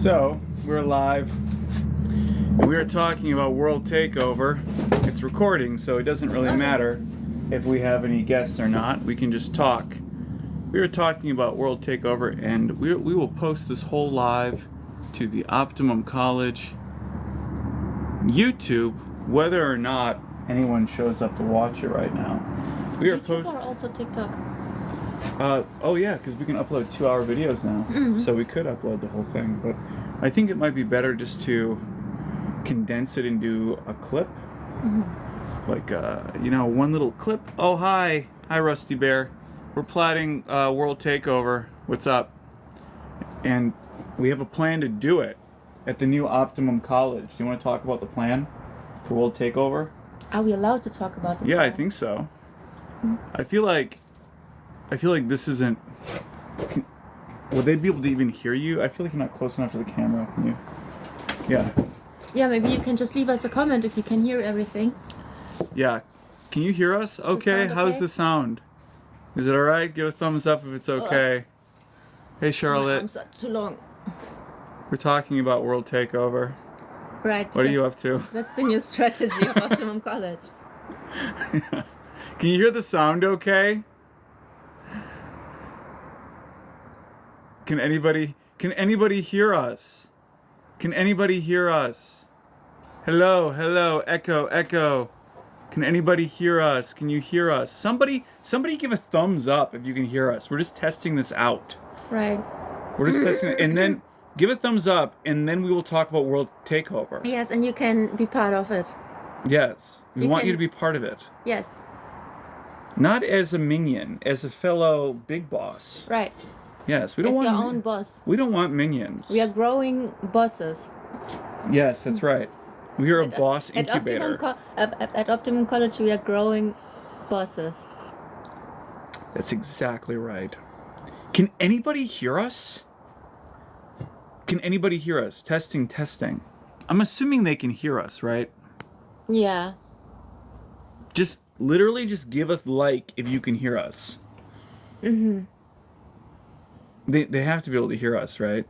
So, we're live, and we are talking about World Takeover. It's recording, so it doesn't really matter if we have any guests or not. We can just talk. We were talking about World Takeover, and we will post this whole live to the Optimum College YouTube, whether or not anyone shows up to watch it right now. We are posting. Or also TikTok. Oh yeah, because we can upload 2-hour videos now, so we could upload the whole thing. But I think it might be better just to condense it into a clip, like one little clip. Oh hi Rusty Bear. We're plotting World Takeover. What's up? And we have a plan to do it at the new Optimum College. Do you want to talk about the plan for World Takeover? Are we allowed to talk about the Yeah, plan? I think so. I feel like this isn't. Would they be able to even hear you? I feel like you're not close enough to the camera. Can you? Yeah. Yeah, maybe you can just leave us a comment if you can hear everything. Yeah. Can you hear us? Okay. How's the sound? Is it all right? Give a thumbs up if it's okay. Hey Charlotte. My arms are too long. We're talking about World Takeover. Right. What are you up to? That's the new strategy of Optimum College. Can you hear the sound okay? Can anybody hear us? Can anybody hear us? Hello, hello, echo, echo. Can anybody hear us? Can you hear us? Somebody give a thumbs up if you can hear us. We're just testing this out. Right. We're just testing it, and then give a thumbs up, and then we will talk about World Takeover. Yes, and you can be part of it. Yes, we want you to be part of it. Yes. Not as a minion, as a fellow big boss. Right. Yes, we don't want your own boss. We don't want minions. We are growing bosses. Yes, that's right. We are a boss incubator. At Optimum College, we are growing bosses. That's exactly right. Can anybody hear us? Can anybody hear us? Testing, testing. I'm assuming they can hear us, right? Yeah. Just literally just give a like if you can hear us. They have to be able to hear us, right?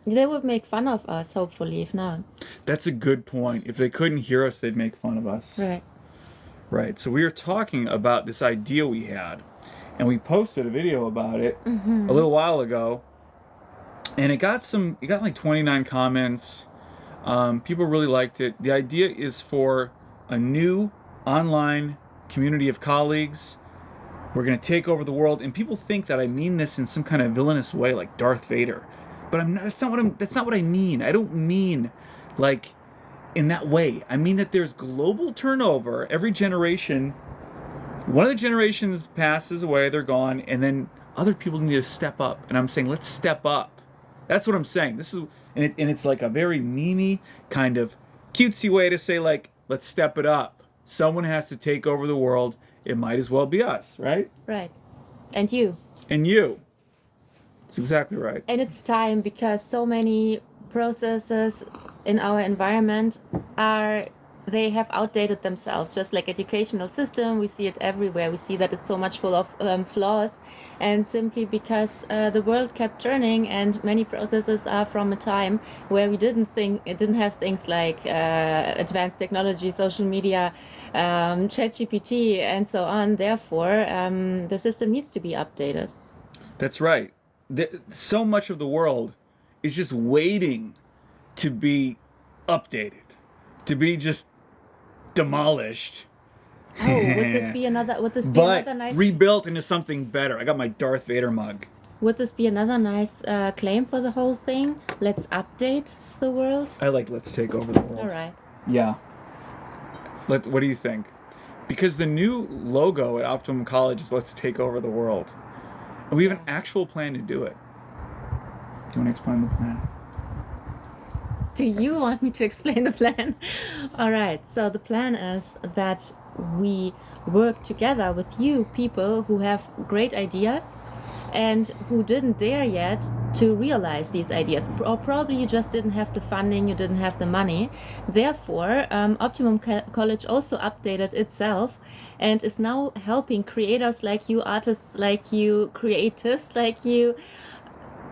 They would make fun of us, hopefully, if not. That's a good point. If they couldn't hear us, they'd make fun of us. Right. Right. So we were talking about this idea we had, and we posted a video about it a little while ago, and it got like 29 comments. People really liked it. The idea is for a new online community of colleagues. We're going to take over the world, and people think that I mean this in some kind of villainous way, like Darth Vader. But I'm not. That's not what I mean. I don't mean like in that way. I mean that there's global turnover. Every generation, one of the generations passes away, they're gone, and then other people need to step up. And I'm saying, let's step up. That's what I'm saying. This is, and it's like a very memey kind of cutesy way to say, like, let's step it up. Someone has to take over the world. It might as well be us, right? Right. And you. And you. That's exactly right. And it's time, because so many processes in our environment they have outdated themselves. Just like educational system, we see it everywhere. We see that it's so much full of flaws, and simply because the world kept turning, and many processes are from a time where we didn't have things like advanced technology, social media, ChatGPT, and so on. Therefore, the system needs to be updated. That's right. So much of the world is just waiting to be updated, to be just demolished. Oh, would this be another nice rebuilt into something better? I got my Darth Vader mug. Would this be another nice claim for the whole thing? Let's update the world. I like let's take over the world. All right. Yeah. What do you think? Because the new logo at Optimum College is let's take over the world. And we have an actual plan to do it. Do you want to explain the plan? Do you want me to explain the plan? All right. So the plan is that we work together with you people who have great ideas and who didn't dare yet to realize these ideas, or probably you just didn't have the funding, you didn't have the money. Therefore, Optimum College also updated itself and is now helping creators like you, artists like you, creatives like you,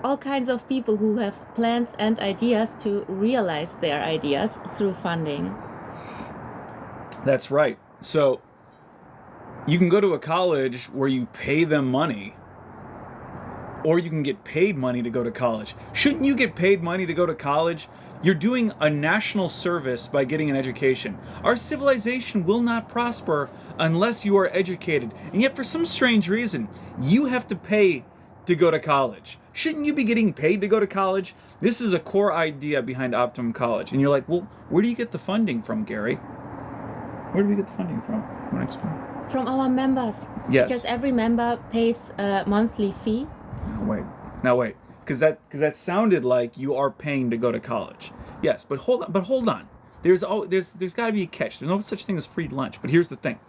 all kinds of people who have plans and ideas to realize their ideas through funding. That's right. So you can go to a college where you pay them money, or you can get paid money to go to college. Shouldn't you get paid money to go to college? You're doing a national service by getting an education. Our civilization will not prosper unless you are educated. And yet, for some strange reason, you have to pay to go to college. Shouldn't you be getting paid to go to college? This is a core idea behind Optimum College. And you're like, well, where do you get the funding from, Gary? Where do we get the funding from? Want to explain? From our members. Yes. Because every member pays a monthly fee. Now wait. Because that sounded like you are paying to go to college. Yes, but hold on. There's got to be a catch. There's no such thing as free lunch. But here's the thing: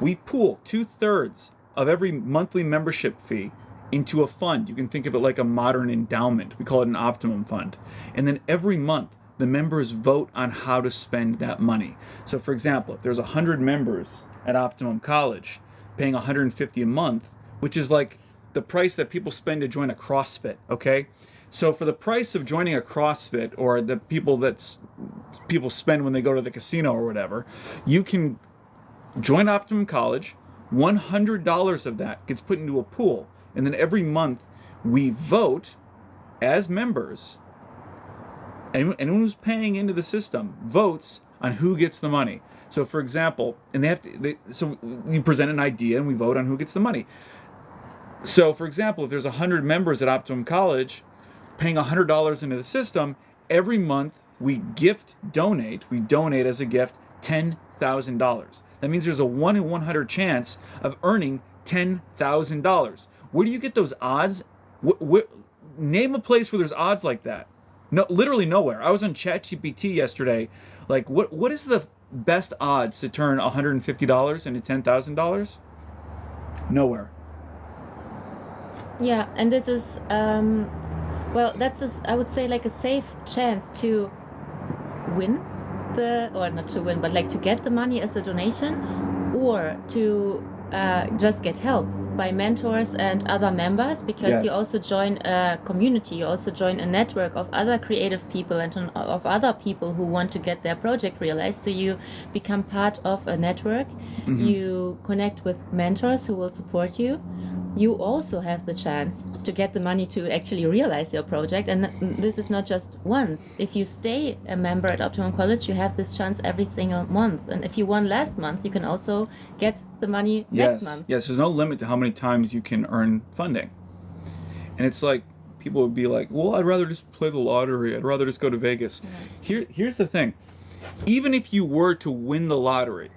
we pool 2/3 of every monthly membership fee into a fund. You can think of it like a modern endowment. We call it an Optimum Fund. And then every month, the members vote on how to spend that money. So, for example, if there's 100 members at Optimum College paying $150 a month, which is like the price that people spend to join a CrossFit, okay? So for the price of joining a CrossFit, or the people spend when they go to the casino or whatever, you can join Optimum College. $100 of that gets put into a pool, and then every month we vote as members. Anyone who's paying into the system votes on who gets the money. So for example, and so you present an idea and we vote on who gets the money. So, for example, if there's 100 members at Optimum College paying $100 into the system, every month we donate as a gift $10,000. That means there's a 1 in 100 chance of earning $10,000. Where do you get those odds? Name a place where there's odds like that. No, literally nowhere. I was on ChatGPT yesterday. Like, what is the best odds to turn $150 into $10,000? Nowhere. Yeah, and this is, I would say, like a safe chance to win or not to win, but like to get the money as a donation, or to just get help by mentors and other members, because Yes. you also join a community, you also join a network of other creative people and of other people who want to get their project realized. So you become part of a network. Mhm. You connect with mentors who will support you. You also have the chance to get the money to actually realize your project, and this is not just once. If you stay a member at Optimum College, you have this chance every single month, and if you won last month, you can also get the money next month. Yes, there's no limit to how many times you can earn funding. And it's like, people would be like, well, I'd rather just play the lottery, I'd rather just go to Vegas. Yeah. Here's the thing: even if you were to win the lottery,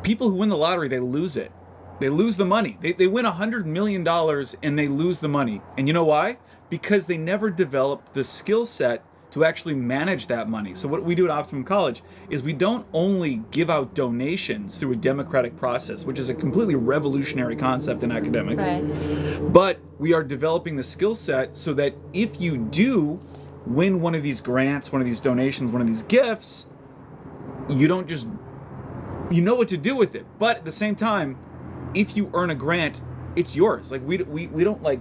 people who win the lottery, they lose it. They lose the money. They win $100 million and they lose the money. And you know why? Because they never developed the skill set to actually manage that money. So what we do at Optimum College is we don't only give out donations through a democratic process, which is a completely revolutionary concept in academics, Right. but we are developing the skill set so that if you do win one of these grants, one of these donations, one of these gifts, you don't just, you know what to do with it. But at the same time, if you earn a grant, it's yours. Like we don't like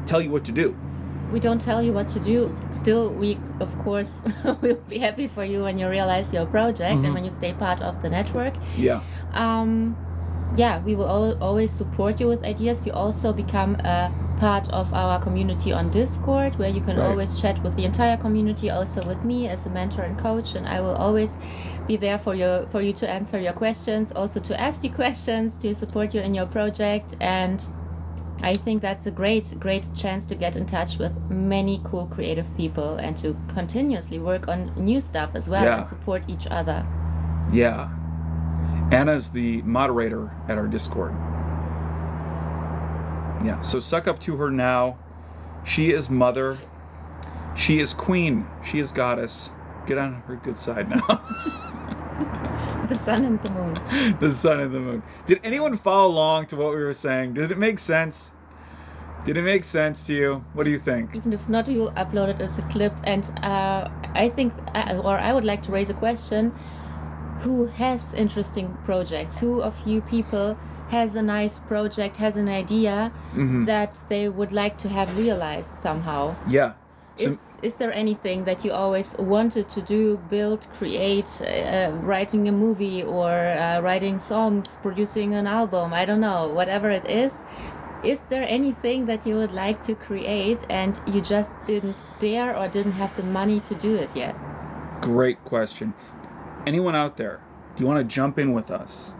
tell you what to do. We don't tell you what to do. Still, we of course will be happy for you when you realize your project and when you stay part of the network. Yeah. Yeah, we will always support you with ideas. You also become a part of our community on Discord, where you can always chat with the entire community, also with me as a mentor and coach, and I will always be there for you to answer your questions, also to ask you questions, to support you in your project. And I think that's a great chance to get in touch with many cool creative people and to continuously work on new stuff as well and support each other. Yeah. Anna's the moderator at our Discord. Yeah, so suck up to her now. She is mother. She is queen. She is goddess. Get on her good side now. The sun and the moon. The sun and the moon. Did anyone follow along to what we were saying? Did it make sense? Did it make sense to you? What do you think? Even if not, you'll upload it as a clip. And I think, or I would like to raise a question. Who has interesting projects? Who of you people has a nice project, has an idea that they would like to have realized somehow. Yeah. So, is there anything that you always wanted to do, build, create, writing a movie or writing songs, producing an album, I don't know, whatever it is? Is there anything that you would like to create and you just didn't dare or didn't have the money to do it yet? Great question. Anyone out there, do you want to jump in with us?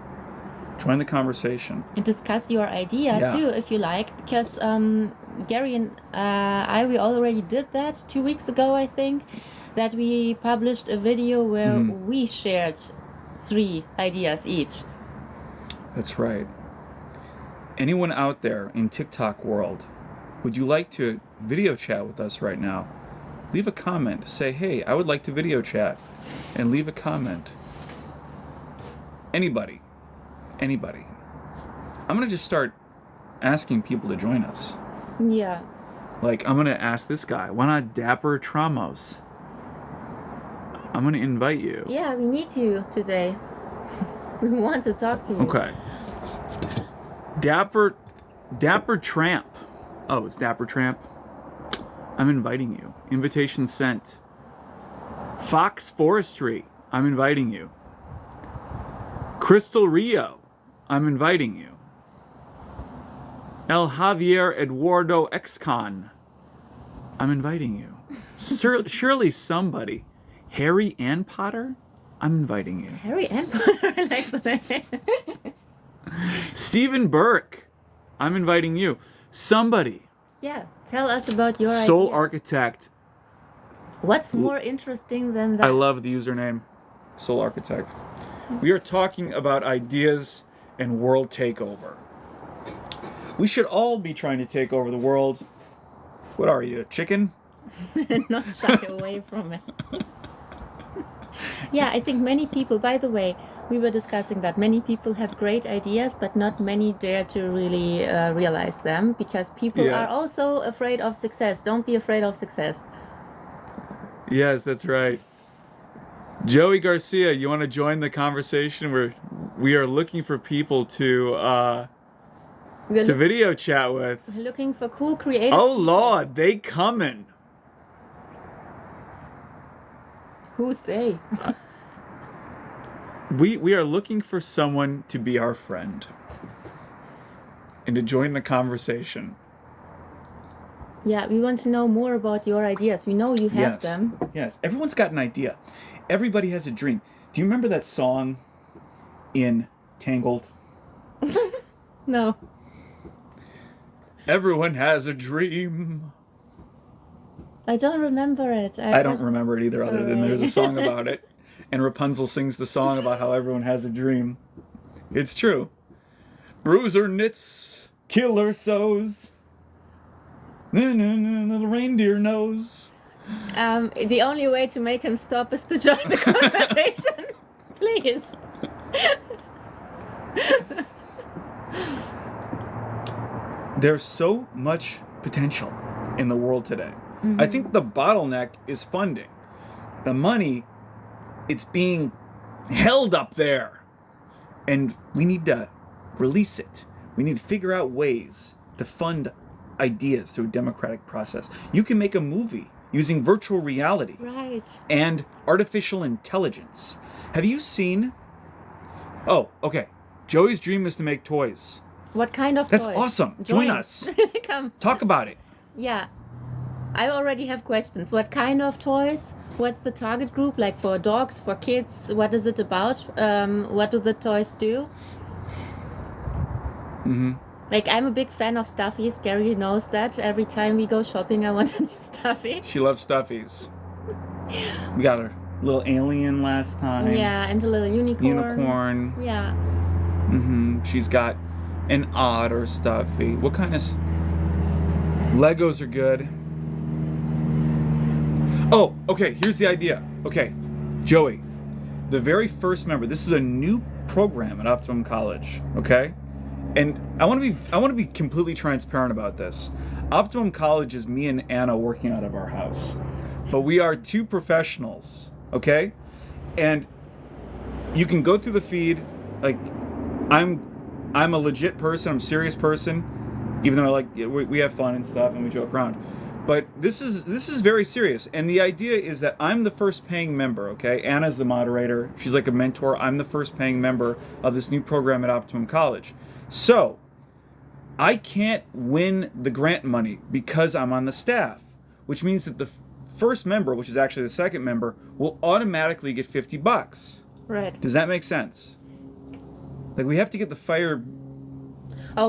Join the conversation. And discuss your idea too, if you like, because Gary and we already did that 2 weeks ago, I think, that we published a video where we shared 3 ideas each. That's right. Anyone out there in TikTok world, would you like to video chat with us right now? Leave a comment. Say, hey, I would like to video chat. And leave a comment. Anybody. I'm going to just start asking people to join us. Yeah. Like, I'm going to ask this guy, why not Dapper Tramos? I'm going to invite you. Yeah, we need you today. We want to talk to you. Okay. Dapper Tramp. Oh, it's Dapper Tramp. I'm inviting you. Invitation sent. Fox Forestry. I'm inviting you. Crystal Rio. I'm inviting you. El Javier Eduardo Excon. I'm inviting you. Surely somebody. Harry Ann Potter. I'm inviting you. Harry Ann Potter. I like the name. Stephen Burke. I'm inviting you. Somebody. Yeah, tell us about your Soul idea. Architect. What's more interesting than that? I love the username. Soul Architect. We are talking about ideas and world takeover. We should all be trying to take over the world. What are you, a chicken? Not shy away from it. Yeah, I think many people, by the way, we were discussing that many people have great ideas, but not many dare to really realize them, because people are also afraid of success. Don't be afraid of success. Yes, that's right. Joey Garcia, you want to join the conversation? We are looking for people to video chat with. We're looking for cool creative Oh people. Lord, they coming. Who's they? We are looking for someone to be our friend and to join the conversation. Yeah, we want to know more about your ideas. We know you have them. Yes, everyone's got an idea. Everybody has a dream. Do you remember that song in Tangled? No. Everyone has a dream. I don't remember it. I don't remember it either, other than there's a song about it. And Rapunzel sings the song about how everyone has a dream. It's true. Bruiser knits, killer sews. Little reindeer knows. The only way to make him stop is to join the conversation. Please. There's so much potential in the world today. I think the bottleneck is funding. The money, it's being held up there. And we need to release it. We need to figure out ways to fund ideas through a democratic process. You can make a movie using virtual reality and artificial intelligence. Have you seen... Oh, okay. Joey's dream is to make toys. What kind of toys? toys? That's awesome. Join us. Come. Talk about it. Yeah. I already have questions. What kind of toys? What's the target group? Like for dogs, for kids? What is it about? What do the toys do? Like, I'm a big fan of stuffies. Gary knows that. Every time we go shopping, I want a new stuffy. She loves stuffies. We got a little alien last time. Yeah, and a little unicorn. Yeah. She's got an otter stuffy. What kind of... Legos are good. Oh, okay, here's the idea. Okay, Joey, the very first member, this is a new program at Optimum College, okay? And I want to be completely transparent about this. Optimum College is me and Anna working out of our house. But we are 2 professionals, okay? And you can go through the feed, like, I'm I'm a legit person. I'm a serious person, even though we have fun and stuff and we joke around. But this is very serious, and the idea is that I'm the first paying member. Okay, Anna's the moderator. She's like a mentor. I'm the first paying member of this new program at Optimum College. So I can't win the grant money because I'm on the staff, which means that the first member, which is actually the second member, will automatically get $50. Right. Does that make sense? Like, we have to get the fire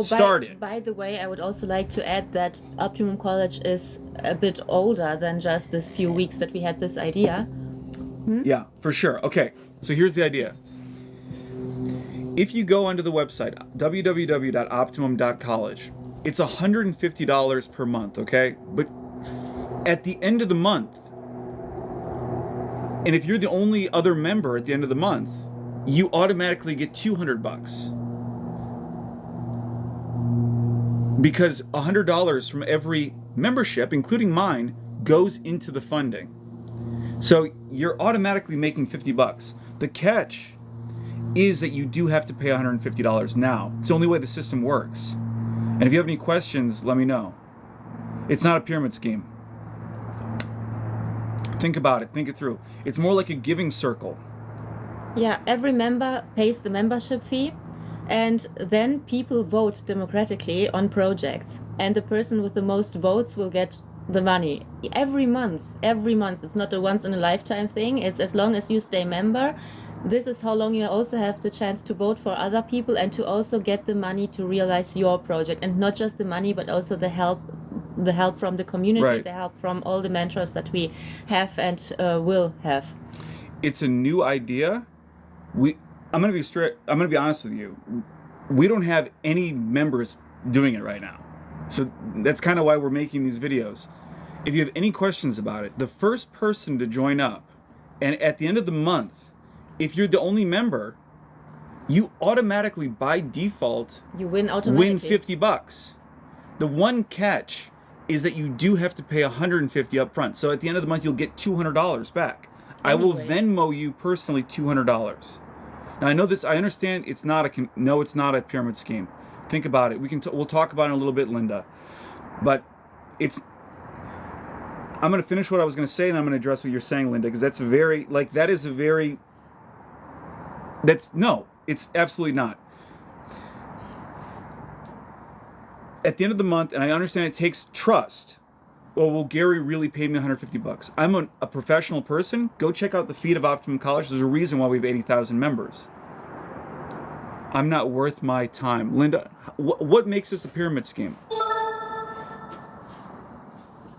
started. By the way, I would also like to add that Optimum College is a bit older than just this few weeks that we had this idea. Yeah, for sure. Okay, so here's the idea. If you go onto the website, www.optimum.college, it's $150 per month, okay? But at the end of the month, and if you're the only other member at the end of the month, you automatically get $200. Because $100 from every membership, including mine, goes into the funding. So you're automatically making $50. The catch is that you do have to pay $150 now. It's the only way the system works. And if you have any questions, let me know. It's not a pyramid scheme. Think about it. Think it through. It's more like a giving circle. Yeah, every member pays the membership fee, and then people vote democratically on projects, and the person with the most votes will get the money every month. It's not a once in a lifetime thing. It's as long as you stay member. This is how long you also have the chance to vote for other people and to also get the money to realize your project, and not just the money but also the help from the community, right. The help from all the mentors that we have and will have. It's a new idea. I'm gonna be honest with you. We don't have any members doing it right now. So that's kind of why we're making these videos. If you have any questions about it, the first person to join up, and at the end of the month, if you're the only member, you automatically, by default, you win automatically. win $50. The one catch is that you do have to pay $150 up front. So at the end of the month, you'll get $200 back. Anyway. I will Venmo you personally $200. Now I know this. I understand it's not a pyramid scheme. Think about it. We'll talk about it in a little bit, Linda. But I'm going to finish what I was going to say, and I'm going to address what you're saying, Linda, because it's absolutely not. At the end of the month, and I understand it takes trust. Well, Gary really paid me $150. I'm a professional person. Go check out the feed of Optimum College. There's a reason why we have 80,000 members. I'm not worth my time. Linda, what makes this a pyramid scheme?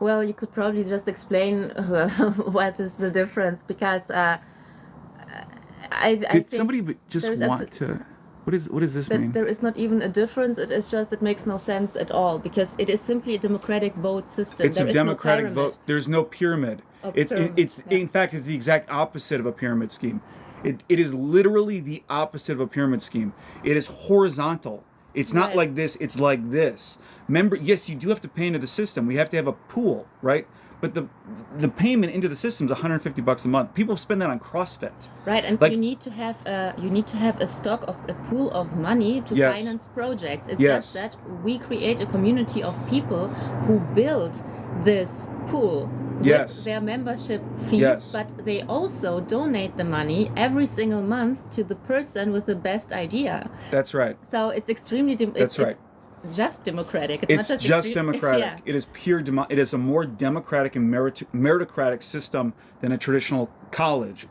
Well, you could probably just explain what is the difference, because I think somebody just want to... What does this mean? There is not even a difference. It is just, it makes no sense at all, because it is simply a democratic vote system. It's a democratic vote. There's no pyramid. In fact, it's the exact opposite of a pyramid scheme. It is literally the opposite of a pyramid scheme. It is horizontal. It's not like this. It's like this. Remember, yes, you do have to pay into the system. We have to have a pool, right? But the payment into the system is $150 a month. People spend that on CrossFit. Right, and you need to have a stock of a pool of money to finance projects. It's just that we create a community of people who build this pool with their membership fees, but they also donate the money every single month to the person with the best idea. That's right. So it's extremely just democratic. It's not just democratic. Yeah. It is pure. It is a more democratic and meritocratic system than a traditional college.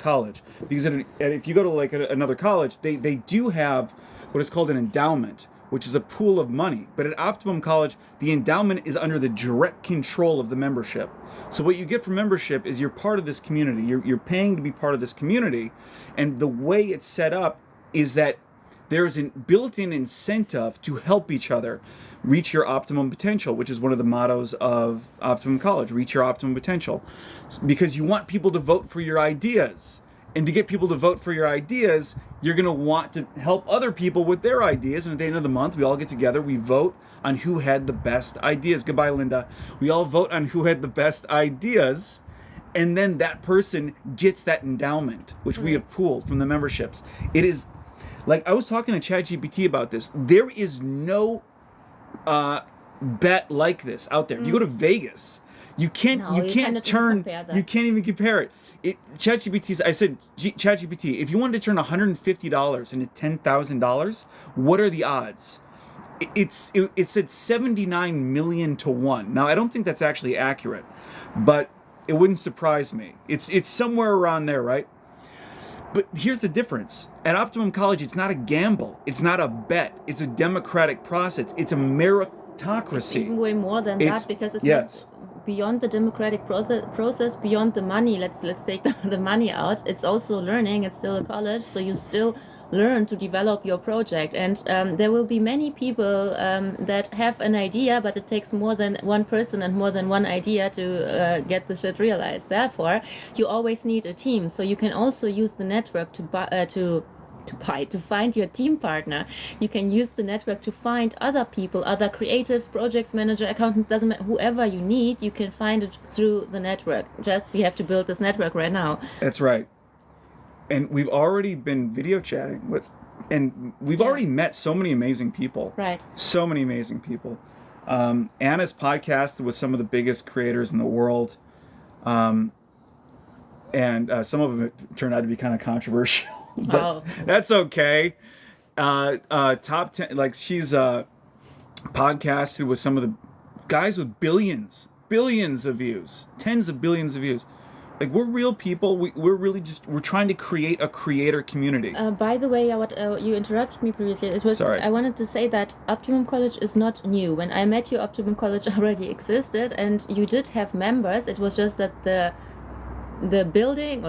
Because if you go to like another college, they do have what is called an endowment, which is a pool of money. But at Optimum College, the endowment is under the direct control of the membership. So what you get from membership is you're part of this community. You're paying to be part of this community, and the way it's set up is that there's a built-in incentive to help each other reach your optimum potential, which is one of the mottos of Optimum College, reach your optimum potential. Because you want people to vote for your ideas. And to get people to vote for your ideas, you're going to want to help other people with their ideas. And at the end of the month, we all get together, we vote on who had the best ideas. Goodbye, Linda. We all vote on who had the best ideas. And then that person gets that endowment, which we have pooled from the memberships. It is... Like, I was talking to ChatGPT about this. There is no bet like this out there. If you go to Vegas, you can't even compare it. I said, ChatGPT, if you wanted to turn $150 into $10,000, what are the odds? It said 79 million to 1. Now, I don't think that's actually accurate, but it wouldn't surprise me. It's somewhere around there, right? But here's the difference. At Optimum College, it's not a gamble. It's not a bet. It's a democratic process. It's a meritocracy. It's even way more than that, because it's not beyond the democratic process, beyond the money. Let's take the money out. It's also learning. It's still a college, so you still learn to develop your project, and there will be many people that have an idea, but it takes more than one person and more than one idea to get the shit realized. Therefore, you always need a team, so you can also use the network to find your team partner. You can use the network to find other people, other creatives, projects manager, accountants, doesn't matter, whoever you need, you can find it through the network. Just we have to build this network right now. That's right. And we've already been video chatting with, and we've already met so many amazing people. Right. So many amazing people. Anna's podcast with some of the biggest creators in the world. And some of them turned out to be kind of controversial. But that's okay. Top 10, like she's podcasted with some of the guys with billions of views, tens of billions of views. Like, we're real people. We're really we're trying to create a creator community. By the way, what you interrupted me previously. It was I wanted to say that Optimum College is not new. When I met you, Optimum College already existed, and you did have members. It was just that the building,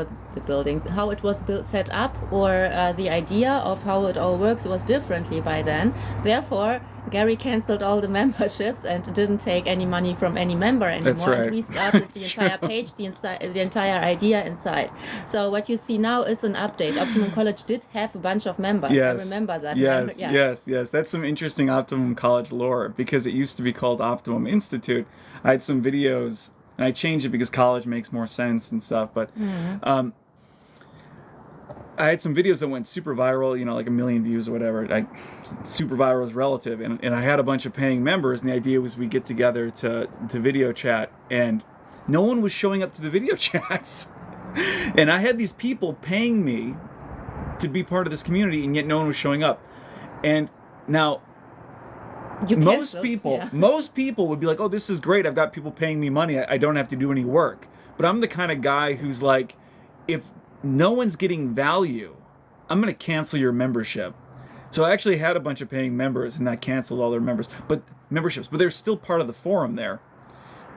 how it was set up, or the idea of how it all works was differently by then. Therefore, Gary canceled all the memberships and didn't take any money from any member anymore. That's right. And restarted the entire page, the entire idea inside. So what you see now is an update. Optimum College did have a bunch of members. Yes. I remember that. Yes. That's some interesting Optimum College lore, because it used to be called Optimum Institute. I had some videos, and I changed it because college makes more sense and stuff. But I had some videos that went super viral, like 1 million views or whatever. Super viral is relative. And I had a bunch of paying members, and the idea was we get together to video chat. And no one was showing up to the video chats. And I had these people paying me to be part of this community, and yet no one was showing up. And now, most people would be like, oh, this is great. I've got people paying me money. I don't have to do any work. But I'm the kind of guy who's like, if no one's getting value, I'm going to cancel your membership. So I actually had a bunch of paying members, and I canceled all their memberships. But they're still part of the forum there.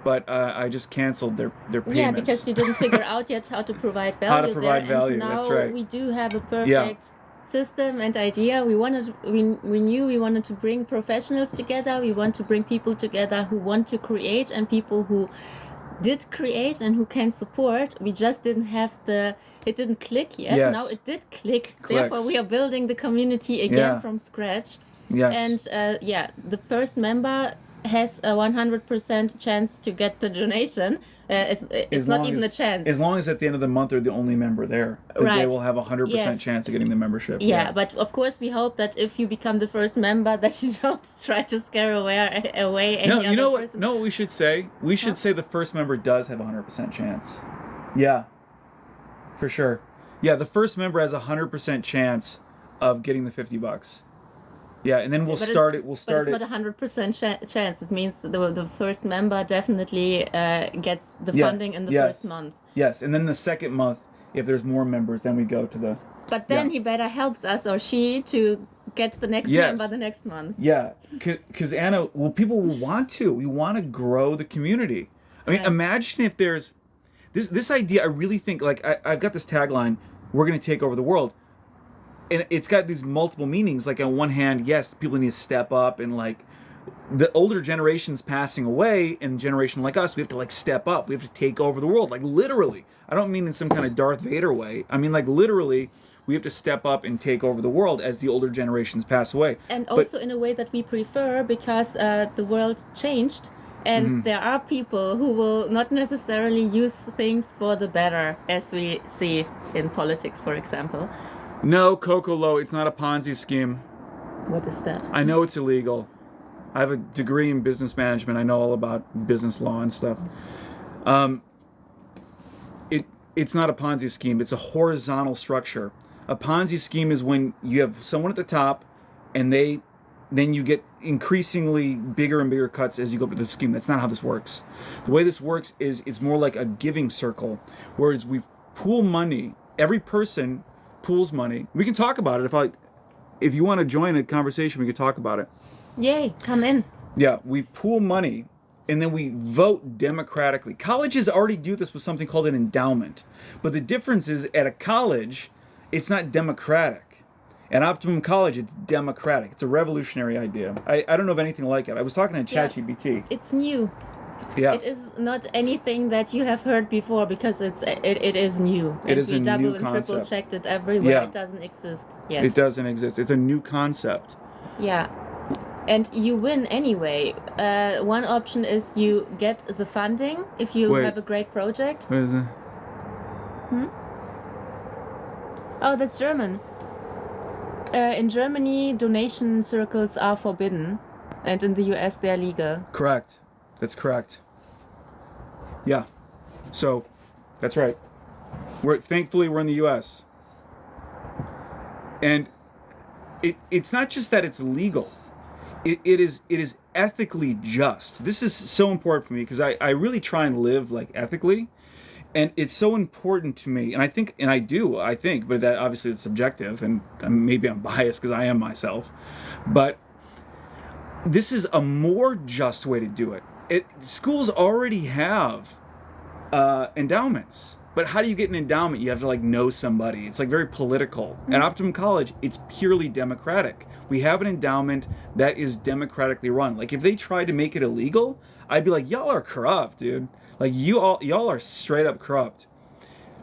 But I just canceled their payments. Yeah, because you didn't figure out yet how to provide value. How to provide value, and now that's right. we do have a perfect system and idea. We knew we wanted to bring professionals together. We want to bring people together who want to create, and people who did create and who can support. We just didn't have it didn't click yet. Yes. Now it did click. Therefore, we are building the community again from scratch. Yes. And the first member has a 100% chance to get the donation. It's not even a chance. As long as at the end of the month they're the only member there, they will have a 100% chance of getting the membership. Yeah, but of course we hope that if you become the first member, that you don't try to scare away any other person. You know what we should say? We should say the first member does have a 100% chance. Yeah, for sure. Yeah, the first member has a 100% chance of getting the $50. Yeah, and then we'll start it. But it's not a 100% chance. It means the first member definitely gets the funding in the first month. Yes, and then the second month, if there's more members, then we go to the... But then he better helps us or she to get the next member the next month. Yeah, because Anna, people will want to. We want to grow the community. I mean, imagine if there's... This idea, I really think, like, I've got this tagline, we're going to take over the world. And it's got these multiple meanings. Like, on one hand, yes, people need to step up, and like the older generation's passing away, and a generation like us, we have to like step up. We have to take over the world, like literally. I don't mean in some kind of Darth Vader way. I mean like literally, we have to step up and take over the world as the older generations pass away. And also in a way that we prefer, because the world changed, and there are people who will not necessarily use things for the better, as we see in politics, for example. No, Cocolo, it's not a Ponzi scheme. What is that? I know it's illegal. I have a degree in business management. I know all about business law and stuff. It's not a Ponzi scheme. It's a horizontal structure. A Ponzi scheme is when you have someone at the top, and then you get increasingly bigger and bigger cuts as you go up the scheme. That's not how this works. The way this works is it's more like a giving circle, whereas we pool money. Every person pools money. We can talk about it. If you want to join a conversation, we can talk about it. Yay, come in. Yeah, we pool money, and then we vote democratically. Colleges already do this with something called an endowment. But the difference is, at a college, it's not democratic. At Optimum College, it's democratic. It's a revolutionary idea. I don't know of anything like it. I was talking to ChatGPT. It's new. Yeah. It is not anything that you have heard before, because it is new. It is a new double and triple concept. checked it everywhere. Yeah. It doesn't exist yet. It doesn't exist. It's a new concept. Yeah. And you win anyway. One option is you get the funding if you have a great project. What is it? Oh, that's German. In Germany, donation circles are forbidden, and in the US, they are legal. Correct. That's correct. Yeah. So, that's right. Thankfully we're in the US. And it's not just that it's legal. It is ethically just. This is so important for me, because I really try and live like ethically, and it's so important to me. And I think, but that obviously it's subjective, and maybe I'm biased because I am myself. But this is a more just way to do it. Schools already have endowments. But how do you get an endowment? You have to know somebody. It's very political. At Optimum College, it's purely democratic. We have an endowment that is democratically run. If they tried to make it illegal, I'd be like, y'all are corrupt, dude. Y'all are straight up corrupt.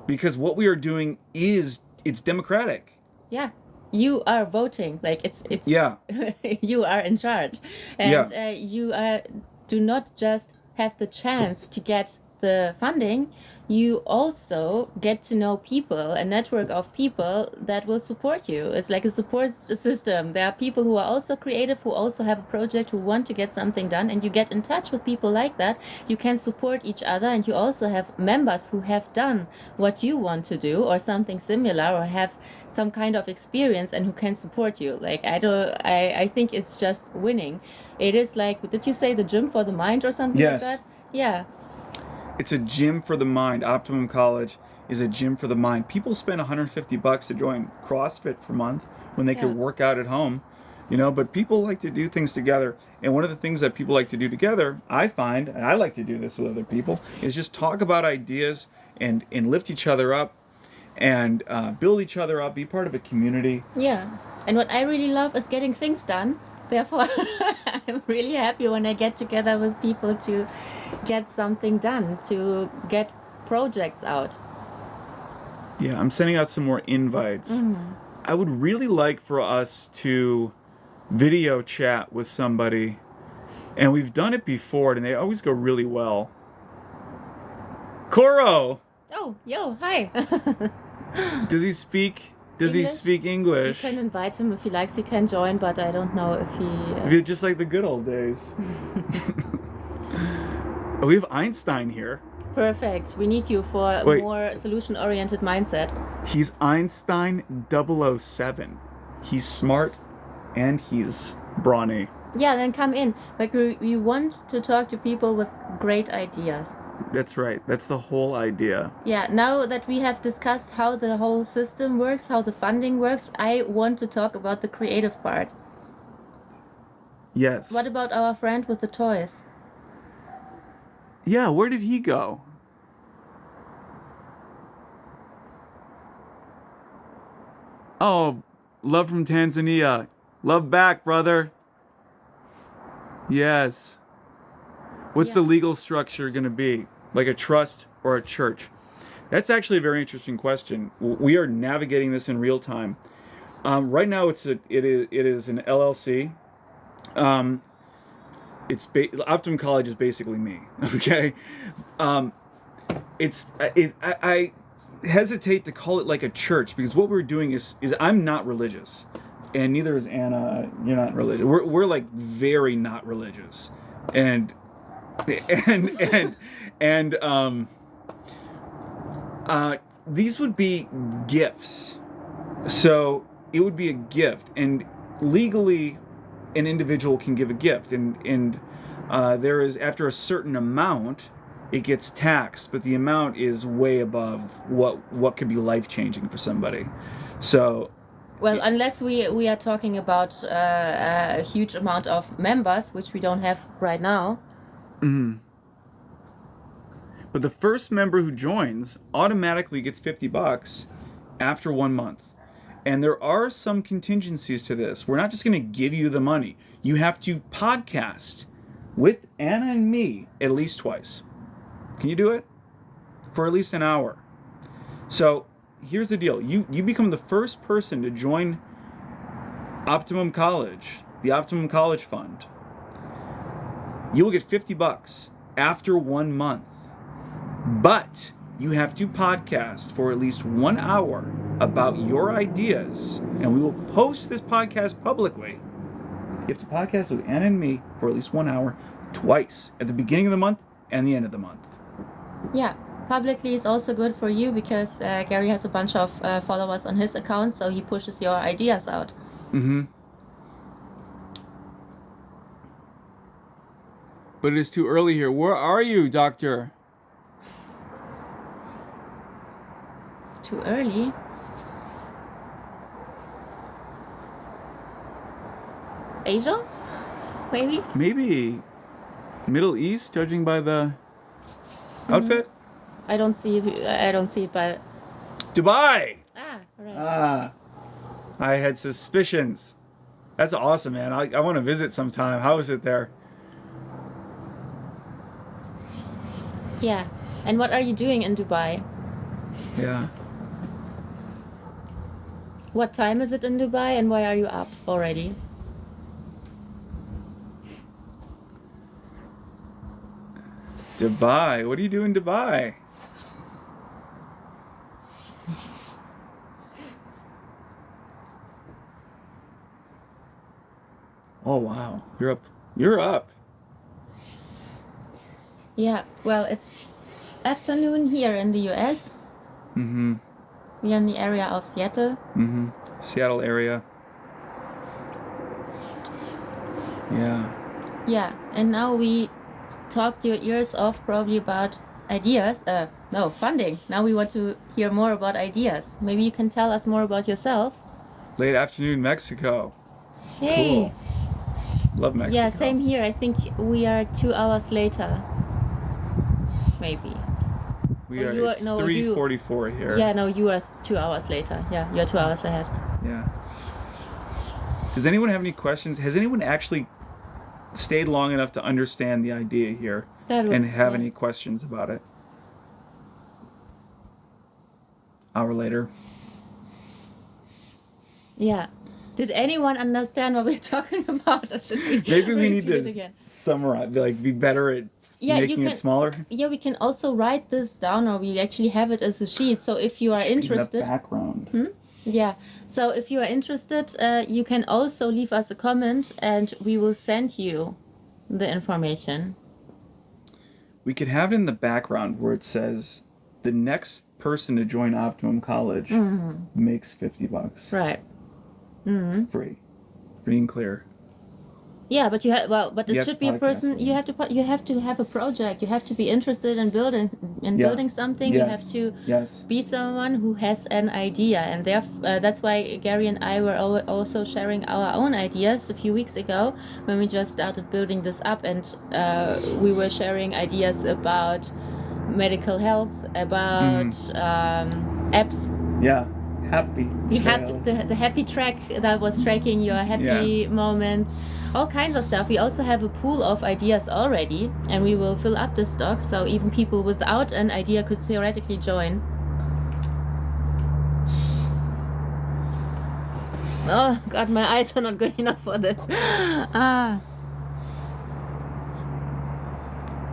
Because what we are doing it's democratic. Yeah. You are voting. It's yeah. You are in charge. And you do not just have the chance to get the funding, you also get to know people, a network of people that will support you. It's like a support system. There are people who are also creative, who also have a project, who want to get something done, and you get in touch with people like that. You can support each other, and you also have members who have done what you want to do, or something similar, or have some kind of experience, and who can support you. I think it's just winning. It is did you say the gym for the mind or something like that? Yeah. It's a gym for the mind. Optimum College is a gym for the mind. People spend $150 to join CrossFit per month when they could work out at home, but people like to do things together. And one of the things that people like to do together, I find, and I like to do this with other people, is just talk about ideas and lift each other up and build each other up, be part of a community. Yeah. And what I really love is getting things done. Therefore, I'm really happy when I get together with people to get something done, to get projects out. Yeah, I'm sending out some more invites. I would really like for us to video chat with somebody, and we've done it before, and they always go really well. Koro! Oh, yo, hi. Does he speak English? You can invite him if he likes. He can join, but I don't know if he... Just like the good old days. Oh, we have Einstein here. Perfect. We need you for a more solution-oriented mindset. He's Einstein 007. He's smart and he's brawny. Yeah, then come in. We want to talk to people with great ideas. That's right. That's the whole idea. Yeah, now that we have discussed how the whole system works, how the funding works, I want to talk about the creative part. Yes. What about our friend with the toys? Yeah, where did he go? Oh, love from Tanzania. Love back, brother. Yes. What's the legal structure going to be? Like a trust or a church? That's actually a very interesting question. We are navigating this in real time. Right now, it is an LLC. Optimum College is basically me. Okay. hesitate to call it like a church, because what we're doing is I'm not religious, and neither is Anna. You're not religious. We're like very not religious, and these would be gifts. So it would be a gift, and legally, an individual can give a gift, and there is, after a certain amount, it gets taxed, but the amount is way above what could be life-changing for somebody. So, well, unless we are talking about a huge amount of members, which we don't have right now. Mm-hmm. But the first member who joins automatically gets $50 after 1 month. And there are some contingencies to this. We're not just going to give you the money. You have to podcast with Anna and me at least twice. Can you do it? For at least an hour. So here's the deal. You become the first person to join Optimum College, the Optimum College Fund. You will get $50 after 1 month. But you have to podcast for at least 1 hour about your ideas, and we will post this podcast publicly. You have to podcast with Anna and me for at least 1 hour twice, at the beginning of the month and the end of the month. Yeah, publicly is also good for you, because Gary has a bunch of followers on his account, so he pushes your ideas out. Mm-hmm. But it is too early here. Where are you, Doctor? Too early? Asia? Maybe? Maybe Middle East, judging by the outfit. I don't see it, but Dubai. right. I had suspicions. That's awesome, man. I want to visit sometime. How is it there? Yeah. And what are you doing in Dubai? Yeah. What time is it in Dubai, and why are you up already? Dubai. What do you do in Dubai? Oh wow. You're up. You're up. Yeah. Well, it's afternoon here in the US. Mm-hmm. We are in the area of Seattle. Mm-hmm. Seattle area. Yeah. Yeah. And now we talked your ears off probably about ideas. No, funding. Now we want to hear more about ideas. Maybe you can tell us more about yourself. Late afternoon, Mexico. Hey. Cool. Love Mexico. Yeah, same here. I think we are 2 hours later. Maybe. We Or are. you are- It's no, 3:44 here. Yeah, no, you are 2 hours later. Yeah, you're 2 hours ahead. Yeah. Does anyone have any questions? Has anyone actually stayed long enough to understand the idea here That would- and have yeah. any questions about it? Hour later. Yeah. Did anyone understand what we're talking about? Or should we Maybe we need repeat it to again? summarize, be better at Yeah, making you it can. smaller. Yeah, we can also write this down, or we actually have it as a sheet. So if you are In the interested, background. yeah. So if you are interested, you can also leave us a comment, and we will send you the information. We could have it in the background where it says the next person to join Optimum College makes $50. Right. Mm-hmm. Free. Free and clear. Yeah, but but You it have should to be a podcast person. it. You have to have a project. You have to be interested in building something. Yes. You have to Yes. be someone who has an idea, and that's why Gary and I were also sharing our own ideas a few weeks ago when we just started building this up, and we were sharing ideas about medical health, about apps. Yeah. Happy. The happy track that was tracking your happy moments, all kinds of stuff. We also have a pool of ideas already, and we will fill up the stock, so even people without an idea could theoretically join. Oh god, my eyes are not good enough for this.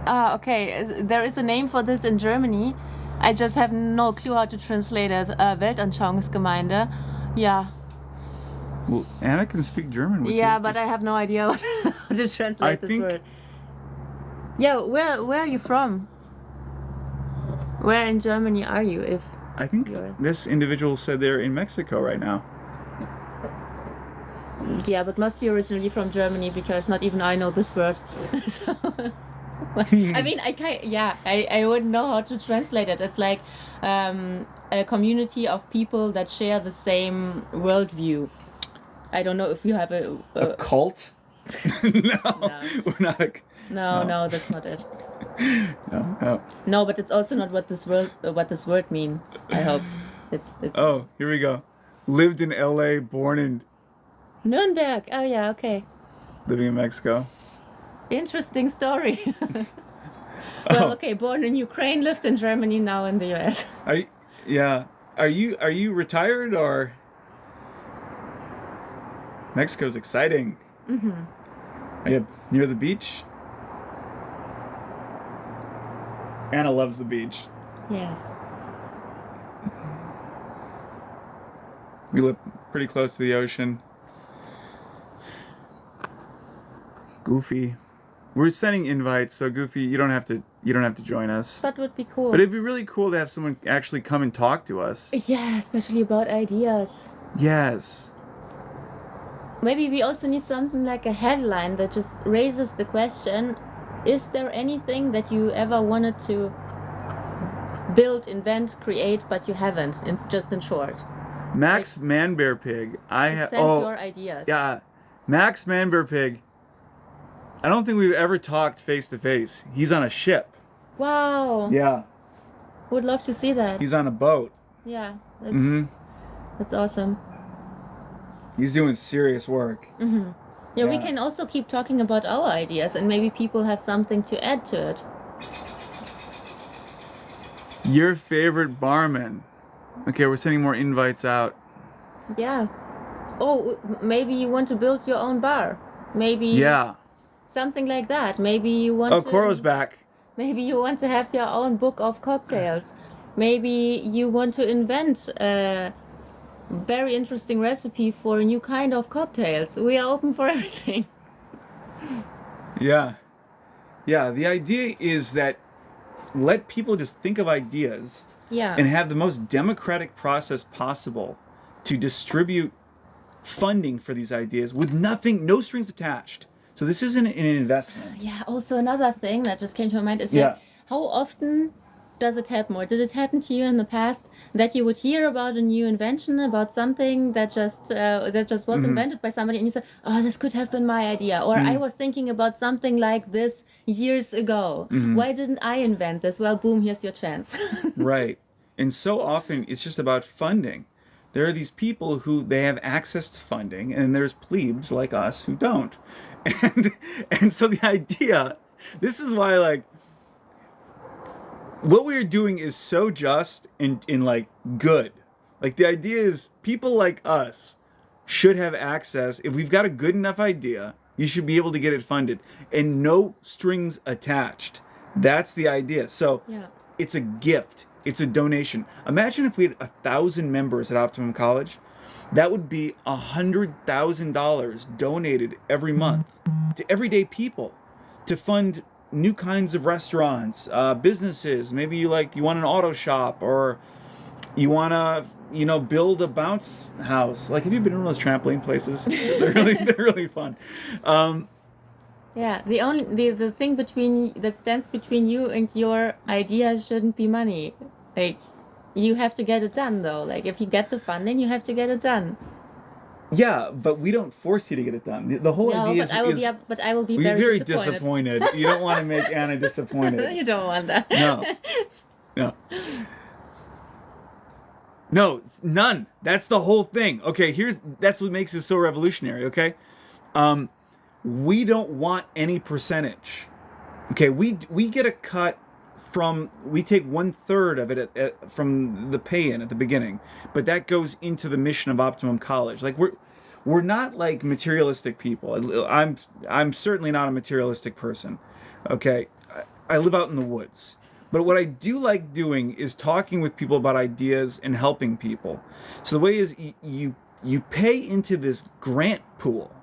Okay, there is a name for this in Germany. I just have no clue how to translate it. Weltanschauungsgemeinde. Yeah. Well, Anna can speak German. Yeah, but I have no idea how to translate this word. Yeah, where are you from? Where in Germany are you? If I think this individual said they're in Mexico right now. Yeah, but must be originally from Germany because not even I know this word. So, I mean, I wouldn't know how to translate it. It's like a community of people that share the same worldview. I don't know if you have a cult. No, we're not. No, that's not it. No. No, but it's also not what this word means. I hope. It's Oh, here we go. Lived in L.A., born in Nuremberg. Oh yeah, okay. Living in Mexico. Interesting story. Well, okay, born in Ukraine, lived in Germany, now in the U.S. Are you retired or? Mexico's exciting. Are you near the beach? Anna loves the beach. Yes. We live pretty close to the ocean. Goofy. We're sending invites, so Goofy, you don't have to join us. That would be cool. But it'd be really cool to have someone actually come and talk to us. Yeah, especially about ideas. Yes. Maybe we also need something like a headline that just raises the question, is there anything that you ever wanted to build, invent, create, but you haven't, just in short? Max Manbearpig. Send your ideas. Yeah. Max Manbearpig. I don't think we've ever talked face to face. He's on a ship. Wow. Yeah. Would love to see that. He's on a boat. Yeah. That's awesome. He's doing serious work. Yeah, we can also keep talking about our ideas and maybe people have something to add to it. Your favorite barman. Okay, we're sending more invites out. Yeah. Oh, maybe you want to build your own bar. Maybe. Yeah. Something like that. Maybe you want to... Oh, Coro's back. Maybe you want to have your own book of cocktails. Maybe you want to invent a very interesting recipe for a new kind of cocktails. We are open for everything. Yeah. Yeah, the idea is that let people just think of ideas and have the most democratic process possible to distribute funding for these ideas with no strings attached. So this isn't an investment. Yeah, also another thing that just came to my mind is like, how often does it happen, or did it happen to you in the past that you would hear about a new invention, about something that just was invented by somebody, and you said, oh, this could have been my idea, or I was thinking about something like this years ago. Why didn't I invent this? Well, boom, here's your chance. Right. And so often it's just about funding. There are these people who they have access to funding, and there's plebes like us who don't. And so the idea, this is why, like, what we're doing is so just and like good. Like, the idea is people like us should have access. If we've got a good enough idea, you should be able to get it funded and no strings attached. That's the idea. So it's a gift. It's a donation. Imagine if we had 1,000 members at Optimum College. That would be $100,000 donated every month to everyday people to fund new kinds of restaurants, businesses. Maybe you want an auto shop, or you want to build a bounce house. Like, have you been in those trampoline places? they're really fun. Yeah, the thing that stands between you and your idea shouldn't be money. Like, you have to get it done, though. Like, if you get the funding, you have to get it done. Yeah, but we don't force you to get it done. The whole idea is... But I will be very disappointed. You don't want to make Anna disappointed. You don't want that. No. No, none. That's the whole thing. Okay, that's what makes it so revolutionary, okay? We don't want any percentage. Okay, we get a cut we take 1/3 of it from the pay-in at the beginning, but that goes into the mission of Optimum College. Like, we're not like materialistic people. I'm certainly not a materialistic person. Okay, I live out in the woods. But what I do like doing is talking with people about ideas and helping people. So the way is you pay into this grant pool,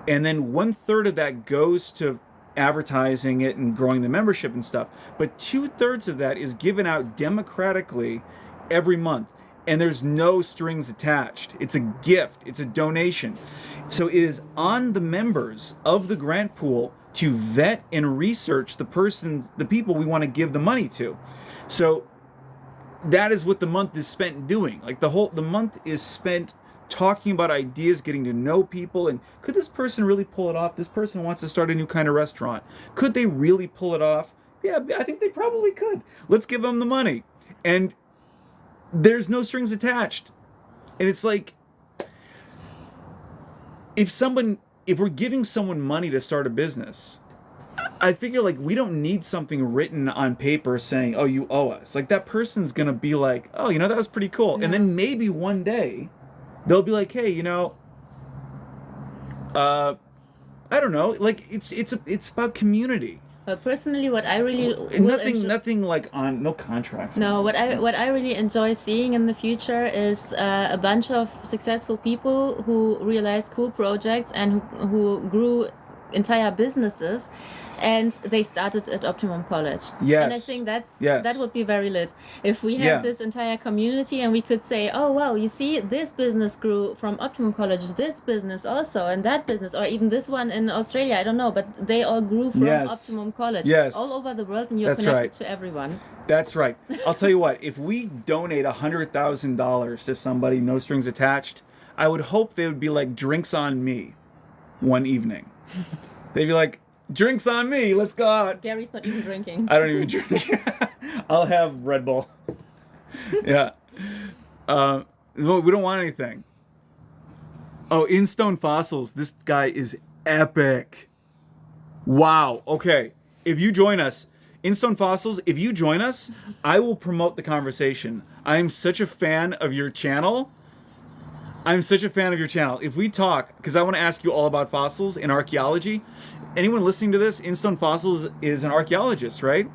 and then 1/3 of that goes to advertising it and growing the membership and stuff. But 2/3 of that is given out democratically every month. And there's no strings attached. It's a gift. It's a donation. So it is on the members of the grant pool to vet and research the people we want to give the money to. So that is what the month is spent doing. Like the month is spent talking about ideas, getting to know people, and could this person really pull it off? This person wants to start a new kind of restaurant. Could they really pull it off? Yeah, I think they probably could. Let's give them the money. And there's no strings attached. And it's like, if we're giving someone money to start a business, I figure like we don't need something written on paper saying, oh, you owe us. Like that person's going to be like, oh, that was pretty cool. Yeah. And then maybe one day they'll be like, hey, I don't know. Like it's about community. But personally, what I really nothing like on no contracts. No, what I really enjoy seeing in the future is a bunch of successful people who realize cool projects and who grew entire businesses, and they started at Optimum College. Yes. And I think that would be very lit if we have this entire community and we could say, oh wow, you see, this business grew from Optimum College, this business also, and that business, or even this one in Australia, I don't know, but they all grew from Optimum College all over the world, and you're connected to everyone. That's right. I'll tell you what, if we donate $100,000 to somebody, no strings attached, I would hope they would be like, drinks on me one evening. They'd be like, drinks on me, let's go out. Gary's not even drinking. I don't even drink. I'll have Red Bull. Yeah. No, we don't want anything. Oh, In Stone Fossils. This guy is epic. Wow. Okay. If you join us, In Stone Fossils, if you join us, I will promote the conversation. I am such a fan of your channel. If we talk, because I want to ask you all about fossils and archaeology. Anyone listening to this, In Stone Fossils is an archaeologist, right?